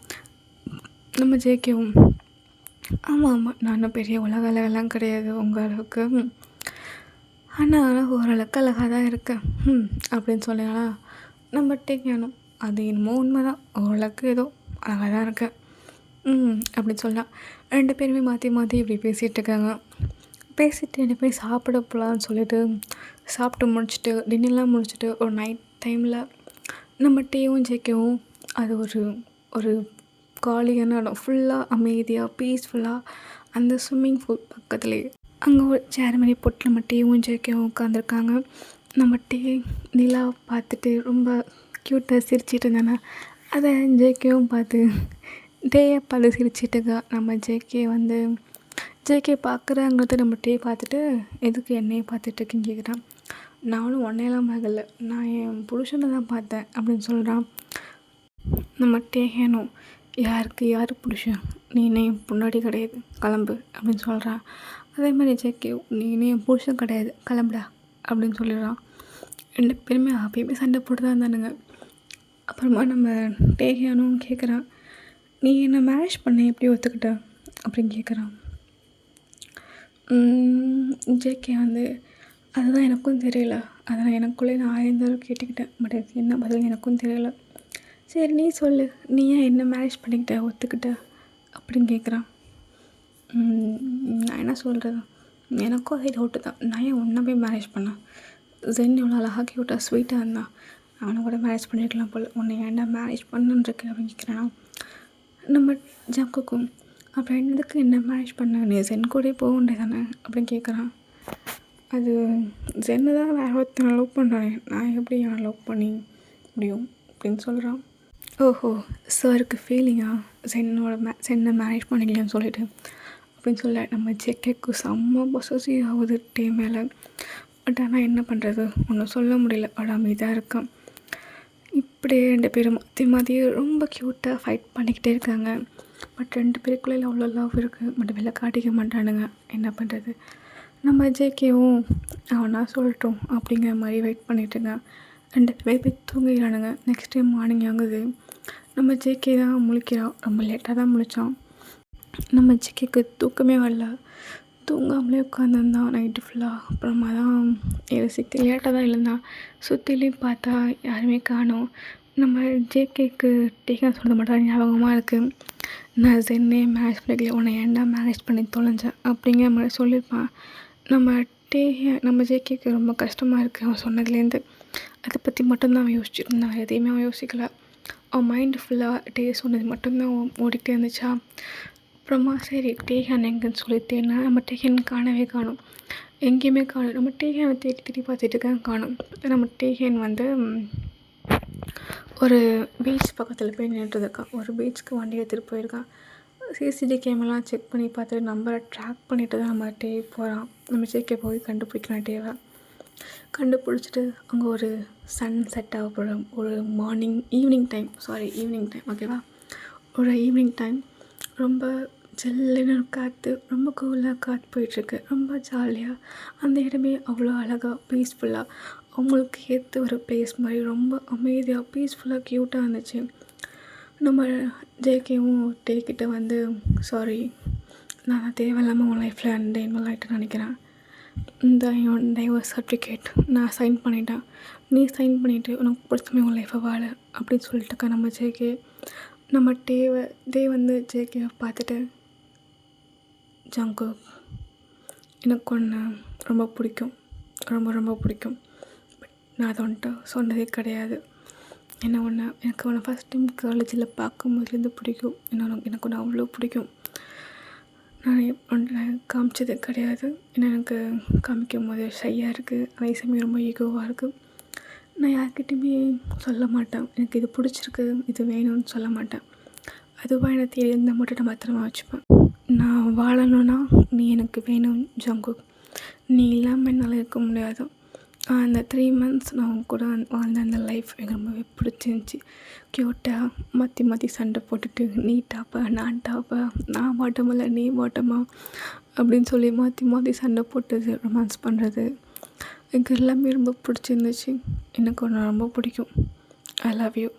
Speaker 1: நம்ம ஜேகேவும் ஆமாம் நானும் பெரிய உலக அழகெல்லாம் கிடையாது உங்கள் அளவுக்கு, ஆனால் ஓரளவுக்கு அழகாக தான் இருக்கேன் அப்படின்னு சொன்னாங்களா. நம்ம டேக்கணும் அது என்னமோ உண்மை தான், ஓரளவுக்கு ஏதோ அழகாக தான் இருக்கேன் அப்படின்னு சொல்லலாம். 2 பேருமே மாற்றி இப்படி பேசிகிட்டு இருக்காங்க. பேசிட்டு 2 பேரும் சாப்பிட போகலான்னு சொல்லிட்டு சாப்பிட்டு முடிச்சுட்டு டின்னர்லாம் முடிச்சுட்டு ஒரு நைட் டைமில் நம்ம டேவும் ஜேகேவும் அது ஒரு காலியான இடம், ஃபுல்லாக அமைதியாக பீஸ்ஃபுல்லாக அந்த ஸ்விம்மிங் பூல் பக்கத்துலேயே அங்கே ஒரு சேர் மாதிரி போட்டு நம்ம டேவும் ஜேகேவும் உட்காந்துருக்காங்க. நம்ம டே நிலா பார்த்துட்டு ரொம்ப க்யூட்டாக சிரிச்சிட்டு இருந்தானே, அதை ஜேகேவும் பார்த்து டேயை பார்த்து சிரிச்சிட்டுக்கா. நம்ம ஜேகே பார்க்குறாங்கிறது நம்ம டே பார்த்துட்டு எதுக்கு என்னையே பார்த்துட்ருக்கேன்னு கேட்குறான். நானும் உன்னையெல்லாம் பார்க்கல, நான் என் புருஷனை தான் பார்த்தேன் அப்படின்னு சொல்கிறான். நம்ம டேஹேனும் யார் புருஷன், நீனே என் பொண்டாட்டி கிடையாது கிளம்பு அப்படின்னு சொல்கிறான். அதே மாதிரி ஜேகே நீனே என் புருஷன் கிடையாது கிளம்புடா அப்படின்னு சொல்லிடுறான். 2 பேருமே அப்பயுமே சண்டை போட்டு தான் இருந்தானுங்க. அப்புறமா நம்ம டேஹியானும் கேட்குறான், நீ என்னை மேரேஜ் பண்ண எப்படி ஒத்துக்கிட்ட அப்படின்னு கேட்குறான். ஜேகே வந்து அதுதான் எனக்கும் தெரியல, அதெல்லாம் எனக்குள்ளே நான் ஆயிருந்தாலும் கேட்டுக்கிட்டேன், பட் அதுக்கு என்ன பதில் எனக்கும் தெரியல. சரி நீ சொல்லு, நீ ஏன் என்ன மேரேஜ் பண்ணிக்கிட்ட ஒத்துக்கிட்ட அப்படின்னு கேட்குறான். நான் என்ன சொல்கிறது, எனக்கும் அதே டவுட்டு தான், நான் ஏன் உன்னை போய் மேரேஜ் பண்ணேன், ஜென் எவ்வளோ அழகாக க்யூட்டாக ஸ்வீட்டாக இருந்தான், அவனை கூட மேரேஜ் பண்ணியிருக்கலாம் போல், உன்னை ஏன்டா மேரேஜ் பண்ணுன்ருக்கு அப்படின்னு கேட்குறான். நம்ம ஜங்குக்கும் அப்புறம் என்னதுக்கு என்ன மேரேஜ் பண்ண, நீ ஜென் கூட போக வேண்டியதானே அப்படின்னு கேட்குறான். அது ஜென்னு தான் வேறு ஒருத்தனை லவ் பண்ணுறானே, நான் எப்படி அவனை லவ் பண்ணி முடியும் அப்படின்னு சொல்கிறான். ஓஹோ சாருக்கு ஃபீலிங்கா சென்னை மேரேஜ் பண்ணிக்கலான்னு சொல்லிட்டு அப்படின்னு சொல்ல நம்ம ஜேகேக்கு செம்ம பொசசிவ் ஆகுது டே மேலே. பட் ஆனால் என்ன பண்ணுறது, ஒன்றும் சொல்ல முடியல, அமைதியாக இருக்கான். இப்படியே 2 பேரும் மாற்றி ரொம்ப க்யூட்டாக ஃபைட் பண்ணிக்கிட்டே இருக்காங்க. பட் 2 பேருக்குள்ளே அவ்வளோ லவ் இருக்குது, பட் வெளில காட்டிக்க மாட்டானுங்க, என்ன பண்ணுறது. நம்ம ஜேகேவும் அவனா சொல்லட்டும் அப்படிங்கிற மாதிரி வெயிட் பண்ணிட்டுருங்க. 2 பேர் போய் தூங்கிக்கிறானுங்க. நெக்ஸ்ட் டே மார்னிங் ஆகுது. நம்ம ஜேகே தான் முழிக்கிறான், ரொம்ப லேட்டாக தான் முழித்தான். நம்ம ஜேகேக்கு தூக்கமே வரல, தூங்காமலே உட்காந்துருந்தான் நைட்டு ஃபுல்லாக. அப்புறமா தான் லேட்டாக தான் எழுந்தான். சுற்றிலையும் பார்த்தா யாருமே காணோம். நம்ம ஜேகேக்கு டேகன் சொல்ல மாட்டேன் ஞாபகமாக இருக்குது, நான் ஜென்னே மேரேஜ் பண்ணிக்கல, உன்னை ஏன்டா மேரேஜ் பண்ணி தொலைஞ்சேன் அப்படிங்கிற மாதிரி சொல்லியிருப்பான். நம்ம ஜேகேக்கு ரொம்ப கஷ்டமாக இருக்குது அவன் சொன்னதுலேருந்து. அதை பற்றி மட்டும்தான் அவன் யோசிச்சுருந்தான், எதையுமே அவன் யோசிக்கல. அவன் மைண்டு ஃபுல்லாக டே சொன்னது மட்டும்தான் ஓடிக்கிட்டே இருந்துச்சா. அப்புறமா சரி டேஹான் எங்கேன்னு சொல்லி தேடினா நம்ம டேஹான் காணவே காணோம். எங்கேயுமே காணோம். நம்ம டேஹானை தேடி தேடி பார்த்துட்டு இருக்கேன், காணோம். நம்ம டேஹான் வந்து ஒரு பீச் பக்கத்தில் போய் நின்றுட்டுருக்கான். ஒரு பீச்சுக்கு வண்டி எடுத்துகிட்டு போயிருக்கான். சிசிடிவி கேமராலாம் செக் பண்ணி பார்த்துட்டு நம்பரை ட்ராக் பண்ணிட்டு தான் நம்ம டே போகிறான். நம்ம ஜேகே போய் கண்டுபிடிக்கலாம் டேவை. கண்டுபிடிச்சிட்டு அங்கே ஒரு சன் செட் ஆக போகிற ஒரு ஈவினிங் டைம் ஓகேவா. ஒரு ஈவினிங் டைம் ரொம்ப ஜில்லுன்னு காற்று, ரொம்ப கூலாக காற்று போயிட்டுருக்கு. ரொம்ப ஜாலியாக அந்த இடமே அவ்வளோ அழகாக பீஸ்ஃபுல்லாக அவங்களுக்கு ஏற்ற ஒரு பிளேஸ் மாதிரி ரொம்ப அமைதியாக பீஸ்ஃபுல்லாக க்யூட்டாக இருந்துச்சு. நம்ம ஜேகேவும் டேக்கிட்ட வந்து சாரி, நான் தேவையில்லாமல் உன் லைஃப்பில் இன்வால்வ் ஆகிட்டேன்னு நினைக்கிறேன். இந்த என் டைவர்ஸ் சர்டிஃபிகேட் நான் சைன் பண்ணிட்டேன், நீ சைன் பண்ணிவிட்டு உனக்கு பிடிச்சமே உன் லைஃப்பை வாழ அப்படின்னு சொல்லிட்டுக்கா நம்ம ஜேகே. நம்ம டே வந்து ஜேகேவை பார்த்துட்டு, ஜங்குக் எனக்கு ஒன்று ரொம்ப பிடிக்கும், ரொம்ப ரொம்ப பிடிக்கும். பட் நான் அதை வந்துட்டு சொன்னதே கிடையாது. எனக்கு ஒன்று ஃபஸ்ட் டைம் காலேஜில் பார்க்கும்போதுலேருந்து பிடிக்கும். எனக்கு ஒன்று அவ்வளோ பிடிக்கும். நான் காமிச்சது கிடையாது. ஏன்னா எனக்கு காமிக்கும் போது ஷையாக இருக்குது, அதே சமயம் ரொம்ப ஈகோவாக இருக்குது. நான் யார்கிட்டையுமே சொல்ல மாட்டேன், எனக்கு இது பிடிச்சிருக்கு, இது வேணும்னு சொல்ல மாட்டேன். அதுவாக எனக்கு தெரிந்த மட்டும் நான் பத்திரமா வச்சுப்பேன். நான் வாழணுன்னா நீ எனக்கு வேணும் ஜங்குக், நீ இல்லாமல் என்னால் இருக்க முடியாது. அந்த 3 months நான் அவங்க கூட வாழ்ந்த அந்த லைஃப் எனக்கு ரொம்பவே பிடிச்சிருந்துச்சி. க்யூட்டாக மாற்றி சண்டை போட்டுட்டு நீ டாப்பா நான் டாப்பா, நான் மாட்டோமில்ல நீ மாட்டோமா அப்படின்னு சொல்லி மாற்றி சண்டை போட்டது, ரொமான்ஸ் பண்ணுறது எனக்கு எல்லாமே ரொம்ப பிடிச்சிருந்துச்சு. எனக்கு ஒன்று ரொம்ப பிடிக்கும். I love you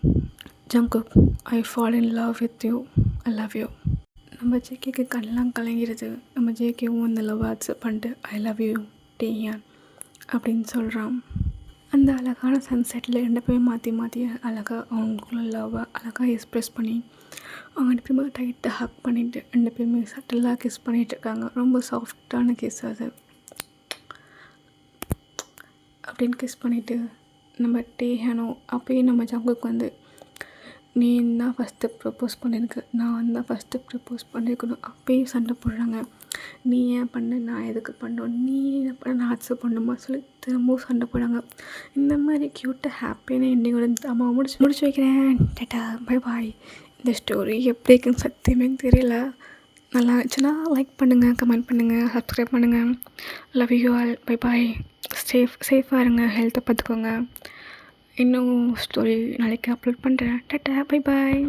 Speaker 1: Jungkook, I fall in love with you, I love you. நம்ம ஜேகேக்கு கண்ணெலாம் கலங்கிறது. நம்ம ஜேகேவும் அந்த லவ் அக்செப்ட் பண்ணிட்டு ஐ லவ் யூ டேஹான் அப்படின்னு சொல்கிறான். அந்த அழகான சன்செட்டில் 2 பேரும் மாற்றி அழகாக அவங்களுக்குள்ள லவ்வை அழகாக எக்ஸ்ப்ரெஸ் பண்ணி அவங்க 2 பேருமே டைட்டாக ஹக் பண்ணிவிட்டு 2 பேருமே சட்டிலாக கிஸ் பண்ணிகிட்டு இருக்காங்க. ரொம்ப சாஃப்டான கிஸ் அது. அப்படின்னு கிஸ் பண்ணிவிட்டு நம்ம டேஹானும் அப்போயே நம்ம ஜங்குக்கு வந்து நீ தான் ஃபஸ்ட்டு ப்ரப்போஸ் பண்ணியிருக்கு, நான் தான் ஃபஸ்ட்டு ப்ரப்போஸ் பண்ணியிருக்கணும். அப்போயும் சண்டை போடுறாங்க. நீ ஏன் பண்ண, நான் எதுக்கு பண்ணோம், நீ என்ன பண்ண, நான் அக்செப்ட் பண்ணுமா சொல்லி திரும்பவும் சண்டை போடுறாங்க. இந்த மாதிரி க்யூட்டாக ஹாப்பியான எண்டிங்கோட அம்மா முடிச்சு வைக்கிறேன். Tata bye bye. இந்த ஸ்டோரி எப்படி இருக்குன்னு சத்தியமே தெரியல. நல்லா இருந்துச்சுன்னா லைக் பண்ணுங்கள், கமெண்ட் பண்ணுங்கள், சப்ஸ்கிரைப் பண்ணுங்கள். Love you all. Bye bye. சேஃபாக இருங்க, ஹெல்த்தை பார்த்துக்கோங்க. இன்னும் ஸ்டோரி நாளைக்கு அப்லோட் பண்ணுறேன். Tata bye bye.